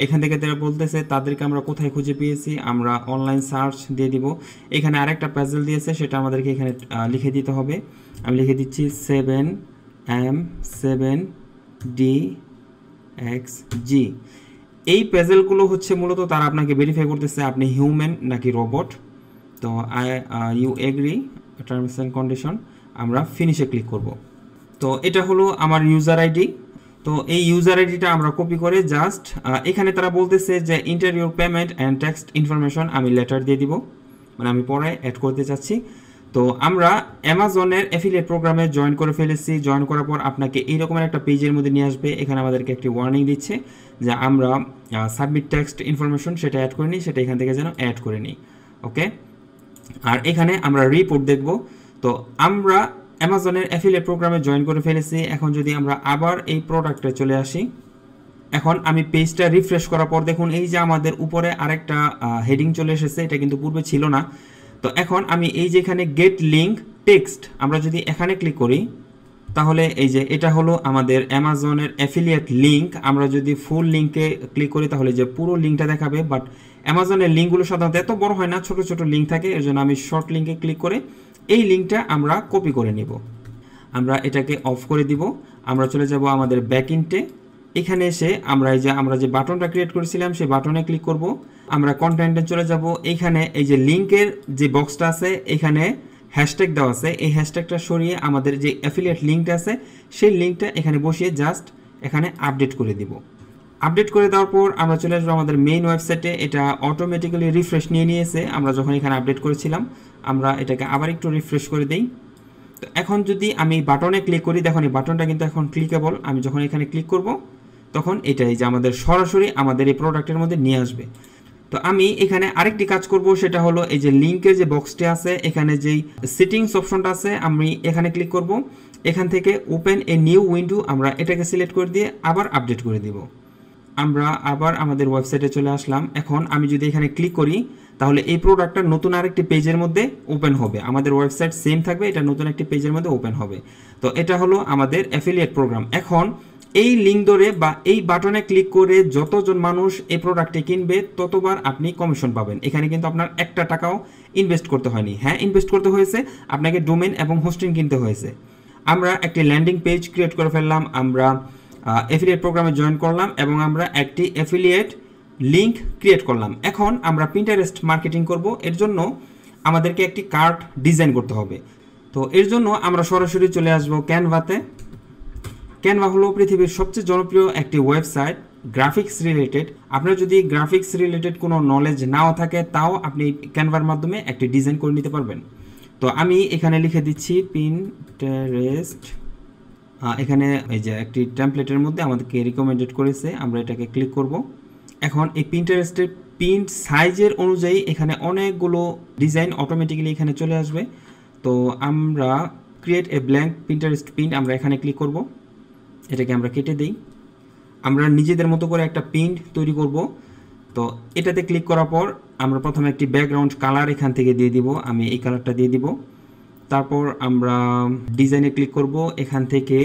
এখান থেকে তারা বলতেছে তাদেরকে আমরা কোথায় খুঁজে পেয়েছি, আমরা অনলাইন সার্চ দিয়ে দিব। এখানে আরেকটা প্যাজেল দিয়েছে, সেটা আমাদেরকে এখানে লিখে দিতে হবে। আমি লিখে দিচ্ছি 7M7DXG। এই প্যাজেলগুলো হচ্ছে মূলত তারা আপনাকে ভেরিফাই করতেছে আপনি হিউম্যান নাকি রোবট। তো you agree terms and condition, আমরা ফিনিশে ক্লিক করব। তো এটা হলো আমার ইউজার আইডি। তো এই ইউজার আইডিটা আমরা কপি করে জাস্ট এখানে তারা বলতেছে যে inter your payment and text information, আমি লেটার দিয়ে দিব, মানে আমি পরে অ্যাড করতে চাচ্ছি। তো আমরা অ্যামাজনের অ্যাফিলিয়েট প্রোগ্রামে জয়েন করে ফেলেছি। জয়েন করার পর আপনাকে এইরকমের একটা পেজের মধ্যে নিয়ে আসবে। এখানে আমাদেরকে একটি ওয়ার্নিং দিচ্ছে যে আমরা সাবমিট টেক্সট ইনফরমেশন সেটা অ্যাড করে নিই, সেটা এখান থেকে যেন অ্যাড করে নিই। ওকে, আর এখানে আমরা রিপোর্ট দেখব। তো আমরা অ্যামাজনের অ্যাফিলিয়েট প্রোগ্রামে জয়েন করে ফেলেছি। এখন যদি আমরা আবার এই প্রোডাক্টে চলে আসি, এখন আমি পেজটা রিফ্রেশ করার পর দেখুন এই যে আমাদের উপরে আরেকটা হেডিং চলে এসেছে, এটা কিন্তু পূর্বে ছিল না। তো এখন আমি এই যে এখানে গেট লিঙ্ক টেক্সট, আমরা যদি এখানে ক্লিক করি তাহলে এই যে এটা হলো আমাদের অ্যামাজনের অ্যাফিলিয়েট লিঙ্ক। আমরা যদি ফুল লিঙ্কে ক্লিক করি তাহলে যে পুরো লিঙ্কটা দেখাবে, বাট অ্যামাজনের লিঙ্কগুলো সাধারণত এত বড় হয় না, ছোট ছোট লিঙ্ক থাকে। এর জন্য আমি শর্ট লিঙ্কে ক্লিক করে এই লিঙ্কটা আমরা কপি করে নিব। আমরা এটাকে অফ করে দিব। আমরা চলে যাব আমাদের ব্যাকএন্ডে। এখানে এসে আমরা আমরা যে বাটনটা ক্রিয়েট করেছিলাম সেই বাটনে ক্লিক করব। আমরা কন্টেন্টে চলে যাব। এইখানে এই যে লিঙ্কের যে বক্সটা আছে এখানে হ্যাশট্যাগ দেওয়া আছে, এই হ্যাশট্যাগটা সরিয়ে আমাদের যে অ্যাফিলিয়েট লিঙ্কটা আছে সেই লিঙ্কটা এখানে বসিয়ে জাস্ট এখানে আপডেট করে দিব। আপডেট করে দেওয়ার পর আমরা চলে আসবো আমাদের মেইন ওয়েবসাইটে। এটা অটোমেটিক্যালি রিফ্রেশ নিয়ে নিয়েছে আমরা যখন এখানে আপডেট করেছিলাম। আমরা এটাকে আবার একটু রিফ্রেশ করে দিই। তো এখন যদি আমি বাটনে ক্লিক করি, দেখুন এই বাটনটা কিন্তু এখন ক্লিকেবল। আমি যখন এখানে ক্লিক করব তখন এটাই যে আমাদের সরাসরি আমাদের এই প্রোডাক্টের মধ্যে নিয়ে আসবে। তো আমি এখানে আরেকটি কাজ করব, সেটা হলো এই যে লিঙ্কের যে বক্সটি আছে এখানে যেই সেটিংস অপশনটা আছে আমি এখানে ক্লিক করব। এখান থেকে ওপেন এ নিউ উইন্ডো, আমরা এটাকে সিলেক্ট করে দিয়ে আবার আপডেট করে দিব। আমরা আবার আমাদের ওয়েবসাইটে চলে আসলাম। এখন আমি যদি এখানে ক্লিক করি তাহলে এই প্রোডাক্টটা নতুন আরেকটি পেজের মধ্যে ওপেন হবে। আমাদের ওয়েবসাইট সেম থাকবে, এটা নতুন একটি পেজের মধ্যে ওপেন হবে। তো এটা হলো আমাদের অ্যাফিলিয়েট প্রোগ্রাম। এখন এই লিঙ্ক ধরে বা এই বাটনে ক্লিক করে যতজন মানুষ এই প্রোডাক্টটি কিনবে ততবার আপনি কমিশন পাবেন। এখানে কিন্তু আপনার একটা টাকাও ইনভেস্ট করতে হয়নি। হ্যাঁ, ইনভেস্ট করতে হয়েছে, আপনাকে ডোমেন এবং হোস্টিং কিনতে হয়েছে। আমরা একটি ল্যান্ডিং পেজ ক্রিয়েট করে ফেললাম, আমরা অ্যাফিলিয়েট প্রোগ্রামে জয়েন করলাম এবং আমরা একটি অ্যাফিলিয়েট লিঙ্ক ক্রিয়েট করলাম। এখন আমরা পিন্টারেস্ট মার্কেটিং করব। এর জন্য আমাদেরকে একটি কার্ট ডিজাইন করতে হবে। তো এর জন্য আমরা সরাসরি চলে আসব ক্যানভাতে। ক্যানভা হলো পৃথিবীর সবচেয়ে জনপ্রিয় একটি ওয়েবসাইট গ্রাফিক্স রিলেটেড। আপনার যদি গ্রাফিক্স রিলেটেড কোনো নলেজ নাও থাকে তাও আপনি ক্যানভার মাধ্যমে একটি ডিজাইন করে নিতে পারবেন। তো আমি এখানে লিখে দিচ্ছি পিন্টারেস্ট। এখানে এই যে একটি টেমপ্লেটের মধ্যে আমাদেরকে রিকমেন্ডেড করেছে, আমরা এটাকে ক্লিক করব। এখন এই পিন্টারেস্টের প্রিন্ট সাইজের অনুযায়ী এখানে অনেকগুলো ডিজাইন অটোমেটিক্যালি এখানে চলে আসবে। তো আমরা create a blank Pinterest print, আমরা এখানে ক্লিক করব। এটাকে আমরা কেটে দিই। আমরা নিজেদের মতো করে একটা প্রিন্ট তৈরি করব। তো এটাতে ক্লিক করার পর আমরা প্রথমে একটি ব্যাকগ্রাউন্ড কালার এখান থেকে দিয়ে দিব, আমি এই কালারটা দিয়ে দিব। তারপর আমরা ডিজাইনে ক্লিক করব। এখান থেকে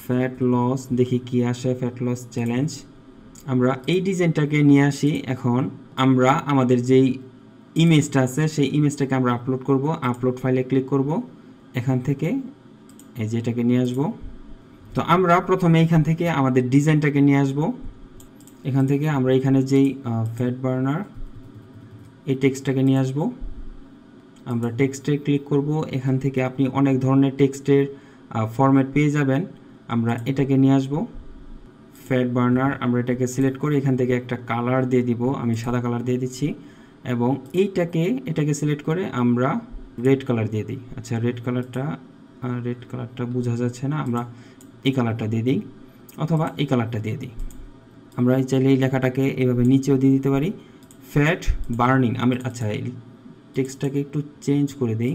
ফ্যাট লস, দেখি কি আসে, ফ্যাট লস চ্যালেঞ্জ। আমরা এই ডিজাইনটাকে নিয়ে আসি। এখন আমরা আমাদের যেই ইমেজটা আছে সেই ইমেজটাকে আমরা আপলোড করব। আপলোড ফাইলে ক্লিক করব। এখান থেকে এই যে এটাকে নিয়ে আসব। তো আমরা প্রথমে এখান থেকে আমাদের ডিজাইনটাকে নিয়ে আসব। এখান থেকে আমরা এখানে যেই ফ্যাট বার্নার এই টেক্সটটাকে নিয়ে আসব। আমরা টেক্সটে ক্লিক করব। এখান থেকে আপনি অনেক ধরনের টেক্সটের ফরম্যাট পেয়ে যাবেন। আমরা এটাকে নিয়ে আসব। ফ্যাট বার্নার আমরা এটাকে সিলেক্ট করে এখান থেকে একটা কালার দিয়ে দিব, আমি সাদা কালার দিয়ে দিচ্ছি, এবং এটাকে সিলেক্ট করে আমরা রেড কালার দিয়ে দিই। আচ্ছা রেড কালারটা বোঝা যাচ্ছে না, আমরা এই কালারটা দিয়ে দিই অথবা এই কালারটা দিয়ে দিই। আমরা চাইলে এই লেখাটাকে এভাবে নিচেও দিয়ে দিতে পারি, ফ্যাট বার্নিং। আচ্ছা এই টেক্সটটাকে একটু চেঞ্জ করে দিই,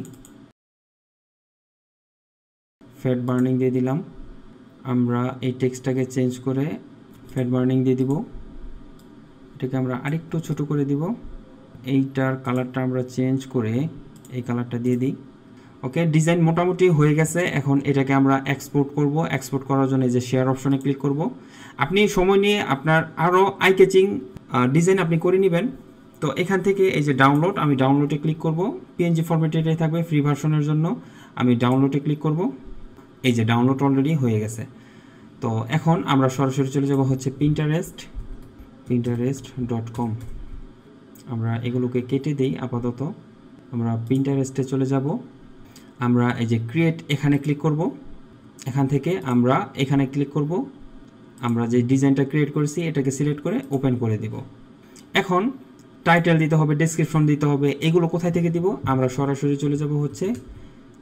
ফ্যাট বার্নিং দিয়ে দিলাম। আমরা এই টেক্সটটাকে চেঞ্জ করে ফ্যাট বার্নিং দিয়ে দিব, এটাকে আমরা আরেকটু ছোট করে দিব, এইটার কালারটা আমরা চেঞ্জ করে এই কালারটা দিয়ে দিই। ওকে, ডিজাইন মোটামুটি হয়ে গেছে। এখন এটাকে আমরা এক্সপোর্ট করব। এক্সপোর্ট করার জন্য এই যে শেয়ার অপশনে ক্লিক করব। আপনি সময় নিয়ে আপনার আরও আই ক্যাচিং ডিজাইন আপনি করে নেবেন। তো এখান থেকে এই যে ডাউনলোড, আমি ডাউনলোডে ক্লিক করব। পিএনজি ফরম্যাটে এটাই থাকবে ফ্রি ভার্সনের জন্য। আমি ডাউনলোডে ক্লিক করব। এই যে ডাউনলোড অলরেডি হয়ে গেছে। তো এখন আমরা সরাসরি চলে যাব হচ্ছে pinterest.com। আমরা এগুলোকে কেটে দেই আপাতত। আমরা পিন্টারেস্টে চলে যাব। আমরা এই যে ক্রিয়েট এখানে ক্লিক করব। এখান থেকে আমরা এখানে ক্লিক করব। আমরা যে ডিজাইনটা ক্রিয়েট করেছি এটাকে সিলেক্ট করে ওপেন করে দিব। এখন টাইটেল দিতে হবে, ডেসক্রিপশন দিতে হবে। এগুলো কোথায় থেকে দিব? আমরা সরাসরি চলে যাব হচ্ছে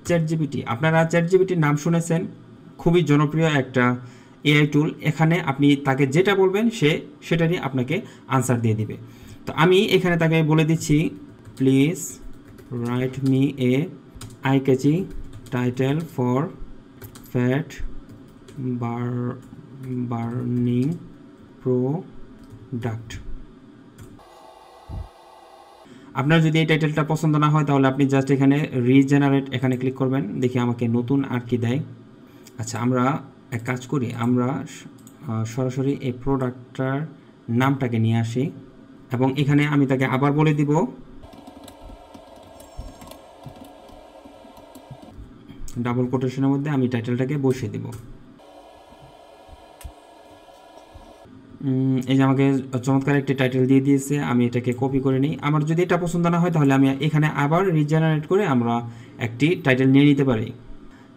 চ্যাটজিপিটি। আপনারা চ্যাটজিপিটির নাম শুনেছেন, খুবই জনপ্রিয় একটা এআই টুল। এখানে আপনি তাকে যেটা বলবেন সেটারই আপনাকে আনসার দিয়ে দিবে। তো আমি এখানে তাকে বলে দিচ্ছি, please write me a eye catching title for fat burning product. আপনার যদি এই টাইটেলটা পছন্দ না হয় তাহলে আপনি জাস্ট এখানে রিজেনারেট এখানে ক্লিক করবেন। দেখি আমাকে নতুন আর কি দেয়। আচ্ছা, আমরা এক কাজ করি, আমরা সরাসরি এই প্রোডাক্টটার নামটাকে নিয়ে আসি এবং এখানে আমি তাকে আবার বলে দিব ডাবল কোটেশনের মধ্যে আমি টাইটেলটাকে বসিয়ে দিব। এই যে আমাকে চমৎকার একটি টাইটেল দিয়ে দিয়েছে, আমি এটাকে কপি করে নিই। আমার যদি এটা পছন্দ না হয় তাহলে আমি এখানে আবার রিজেনারেট করে আমরা একটি টাইটেল নিয়ে নিতে পারি।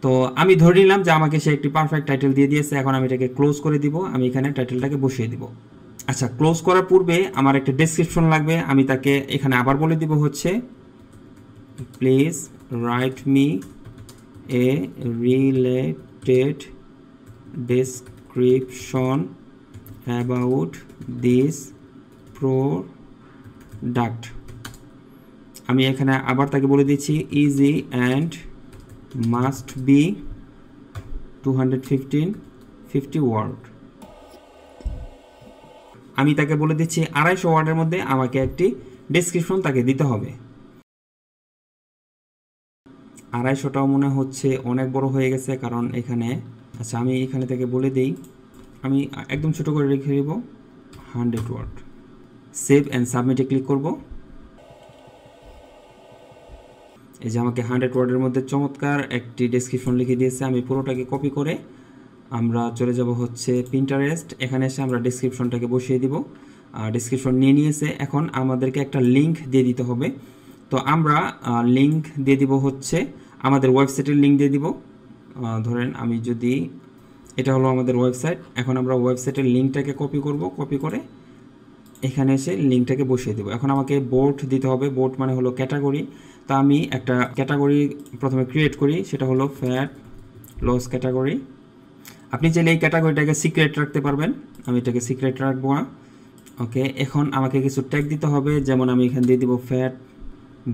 তো আমি ধরে নিলাম যে আমাকে সে একটি পারফেক্ট টাইটেল দিয়ে দিয়েছে। এখন আমি এটাকে ক্লোজ করে দিব, আমি এখানে টাইটেলটাকে বসিয়ে দিব। আচ্ছা, ক্লোজ করার পূর্বে আমার একটা ডেসক্রিপশন লাগবে। আমি তাকে এখানে আবার বলে দিব হচ্ছে, please write me a related description about this product. আমি এখানে আবার তাকে বলে দিচ্ছি, easy and must be 250 word. আমি তাকে বলে দিচ্ছি 250 ওয়ার্ডের মধ্যে আমাকে একটি ডেসক্রিপশন তাকে দিতে হবে। 250টাও মনে হচ্ছে অনেক বড় হয়ে গেছে, কারণ এখানে আচ্ছা আমি এখানে থেকে বলে দিই, আমি একদম ছোট করে রেখে দেব 100 ওয়ার্ড। সেভ অ্যান্ড সাবমিটে ক্লিক করব। এই যে আমাকে 100 ওয়ার্ডের মধ্যে চমৎকার একটি ডেসক্রিপশন লিখে দিয়েছে। আমি পুরোটাকে কপি করে আমরা চলে যাব হচ্ছে পিন্টারেস্ট। এখানে এসে আমরা ডেসক্রিপশনটাকে বসিয়ে দিব। ডেসক্রিপশন নিয়ে নিয়েছে। এখন আমাদেরকে একটা লিঙ্ক দিয়ে দিতে হবে। তো আমরা লিঙ্ক দিয়ে দিব হচ্ছে আমাদের ওয়েবসাইটের লিঙ্ক দিয়ে দিব। ধরেন আমি যদি এটা হলো আমাদের ওয়েবসাইট। এখন আমরা ওয়েবসাইটের লিঙ্কটাকে কপি করব, কপি করে এখানে এসে লিঙ্কটাকে বসিয়ে দেবো। এখন আমাকে বোর্ড দিতে হবে। বোর্ড মানে হলো ক্যাটাগরি। তা আমি একটা ক্যাটাগরি প্রথমে ক্রিয়েট করি, সেটা হলো ফ্যাট লস ক্যাটাগরি। আপনি চাইলে এই ক্যাটাগরিটাকে সিক্রেট রাখতে পারবেন, আমি এটাকে সিক্রেট রাখবো না। ওকে, এখন আমাকে কিছু ট্যাগ দিতে হবে, যেমন আমি এখানে দিয়ে দিব fat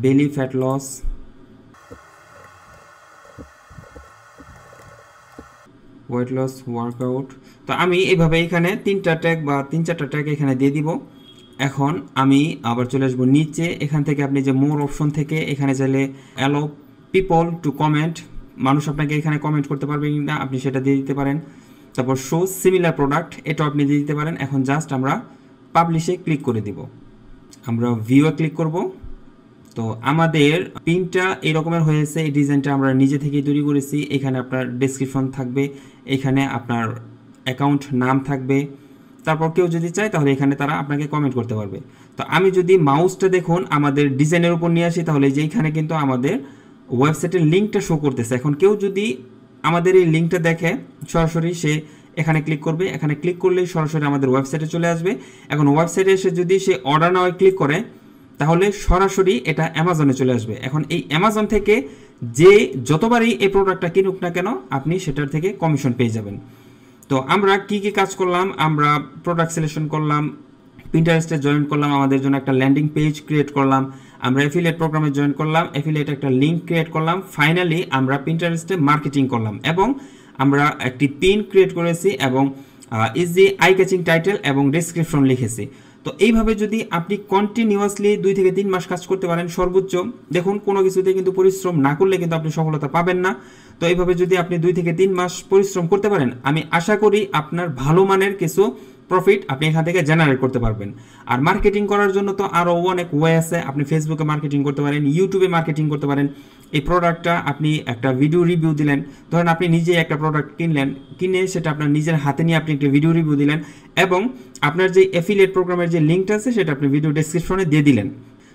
belly fat loss, weight loss workout. তো আমি এইভাবে এখানে 3টা ট্যাগ বা 3-4টা ট্যাগ এখানে দিয়ে দিব। এখন আমি আবার চলে আসবো নিচে। এখান থেকে আপনি যে মোর অপশন থেকে এখানে চাইলে অ্যালো পিপল টু কমেন্ট, মানুষ আপনাকে এখানে কমেন্ট করতে পারবে না, আপনি সেটা দিয়ে দিতে পারেন। তারপর শো সিমিলার প্রোডাক্ট, এটাও আপনি দিয়ে দিতে পারেন। এখন জাস্ট আমরা পাবলিশে ক্লিক করে দিব, আমরা ভিউয়ে ক্লিক করব। তো আমাদের পিনটা এই রকমের হয়েছে। এই ডিজাইনটা আমরা নিজে থেকেই তৈরি করেছি। এখানে আপনার ডেসক্রিপশন থাকবে, এখানে আপনার অ্যাকাউন্ট নাম থাকবে। তারপর কেউ যদি চায় তাহলে এখানে তারা আপনাকে কমেন্ট করতে পারবে। তো আমি যদি মাউসটা দেখুন আমাদের ডিজাইনের উপর নিয়ে আসি, তাহলে যে এইখানে কিন্তু আমাদের ওয়েবসাইটের লিঙ্কটা শো করতেছে। এখন কেউ যদি আমাদের এই লিঙ্কটা দেখে সরাসরি সে এখানে ক্লিক করবে। এখানে ক্লিক করলেই সরাসরি আমাদের ওয়েবসাইটে চলে আসবে। এখন ওয়েবসাইটে এসে যদি সে অর্ডার নাও ক্লিক করে তাহলে সরাসরি এটা অ্যামাজনে চলে আসবে। এখন এই অ্যামাজন থেকে যে যতবারই এই প্রোডাক্টটা কিনুক না কেন আপনি সেটার থেকে কমিশন পেয়ে যাবেন। তো আমরা কি কি কাজ করলাম, আমরা প্রোডাক্ট সিলেকশন করলাম, পিন্টারেস্টে জয়েন করলাম, আমাদের জন্য একটা ল্যান্ডিং পেজ ক্রিয়েট করলাম, আমরা অ্যাফিলিয়েট প্রোগ্রামে জয়েন করলাম, অ্যাফিলিয়েট একটা লিঙ্ক ক্রিয়েট করলাম, ফাইনালি আমরা পিন্টারেস্টে মার্কেটিং করলাম এবং আমরা একটি পিন ক্রিয়েট করেছি এবং ইজি আই ক্যাচিং টাইটেল এবং ডেসক্রিপশন লিখেছি। তো এইভাবে যদি আপনি কন্টিনিউয়াসলি 2 থেকে 3 মাস কাজ করতে পারেন সর্বোচ্চ, দেখুন কোনো কিছুতে কিন্তু পরিশ্রম না করলে কিন্তু আপনি সফলতা পাবেন না। তো এইভাবে যদি আপনি 2 থেকে 3 মাস পরিশ্রম করতে পারেন, আমি আশা করি আপনার ভালো মানের কিছু প্রফিট আপনি এখান থেকে জেনারেট করতে পারবেন। আর মার্কেটিং করার জন্য তো আরও অনেক ওয়ে আছে। আপনি ফেসবুকে মার্কেটিং করতে পারেন, ইউটিউবে মার্কেটিং করতে পারেন। এই প্রোডাক্টটা আপনি একটা ভিডিও রিভিউ দিলেন, ধরেন আপনি নিজে একটা প্রোডাক্ট কিনলেন, কিনে সেটা আপনার নিজের হাতে নিয়ে আপনি একটা ভিডিও রিভিউ দিলেন এবং আপনার যে অ্যাফিলিয়েট প্রোগ্রামের যে লিঙ্কটা আছে সেটা আপনি ভিডিও ডেসক্রিপশনে দিয়ে দিলেন।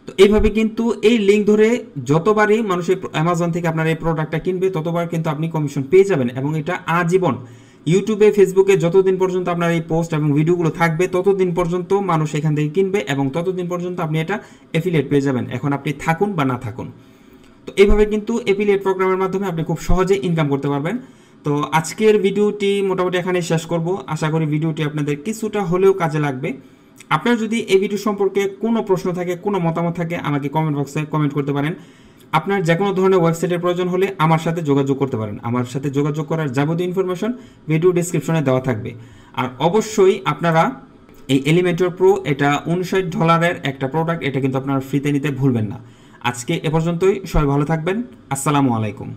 তো এইভাবে কিন্তু এই লিঙ্ক ধরে যতবারই মানুষ অ্যামাজন থেকে আপনার এই প্রোডাক্টটা কিনবে ততবার কিন্তু আপনি কমিশন পেয়ে যাবেন এবং এটা আজীবন। ইউটিউবে ফেসবুকে যতদিন পর্যন্ত আপনার এই পোস্ট এবং ভিডিওগুলো থাকবে ততদিন পর্যন্ত মানুষ এখান থেকে কিনবে এবং ততদিন পর্যন্ত আপনি এটা অ্যাফিলিয়েট পেয়ে যাবেন, এখন আপনি থাকুন বা না থাকুন। তো এইভাবে কিন্তু অ্যাফিলিয়েট প্রোগ্রামের মাধ্যমে আপনি খুব সহজে ইনকাম করতে পারবেন। তো আজকের ভিডিওটি মোটামুটি এখানে শেষ করব। আশা করি ভিডিওটি আপনাদের কিছুটা হলেও কাজে লাগবে। আপনার যদি এই ভিডিও সম্পর্কে কোনো প্রশ্ন থাকে, কোনো মতামত থাকে, আমাকে কমেন্ট বক্সে কমেন্ট করতে পারেন। আপনার যে কোনো ধরনের ওয়েবসাইটের প্রয়োজন হলে আমার সাথে যোগাযোগ করতে পারেন। আমার সাথে যোগাযোগ করার যাবতীয় ইনফরমেশন ভিডিও ডেসক্রিপশনে দেওয়া থাকবে। আর অবশ্যই আপনারা এই এলিমেন্টর প্রো, এটা $59 একটা প্রোডাক্ট, এটা কিন্তু আপনারা ফ্রিতে নিতে ভুলবেন না। আজকে এ পর্যন্তই, সবাই ভালো থাকবেন। আসসালামু আলাইকুম।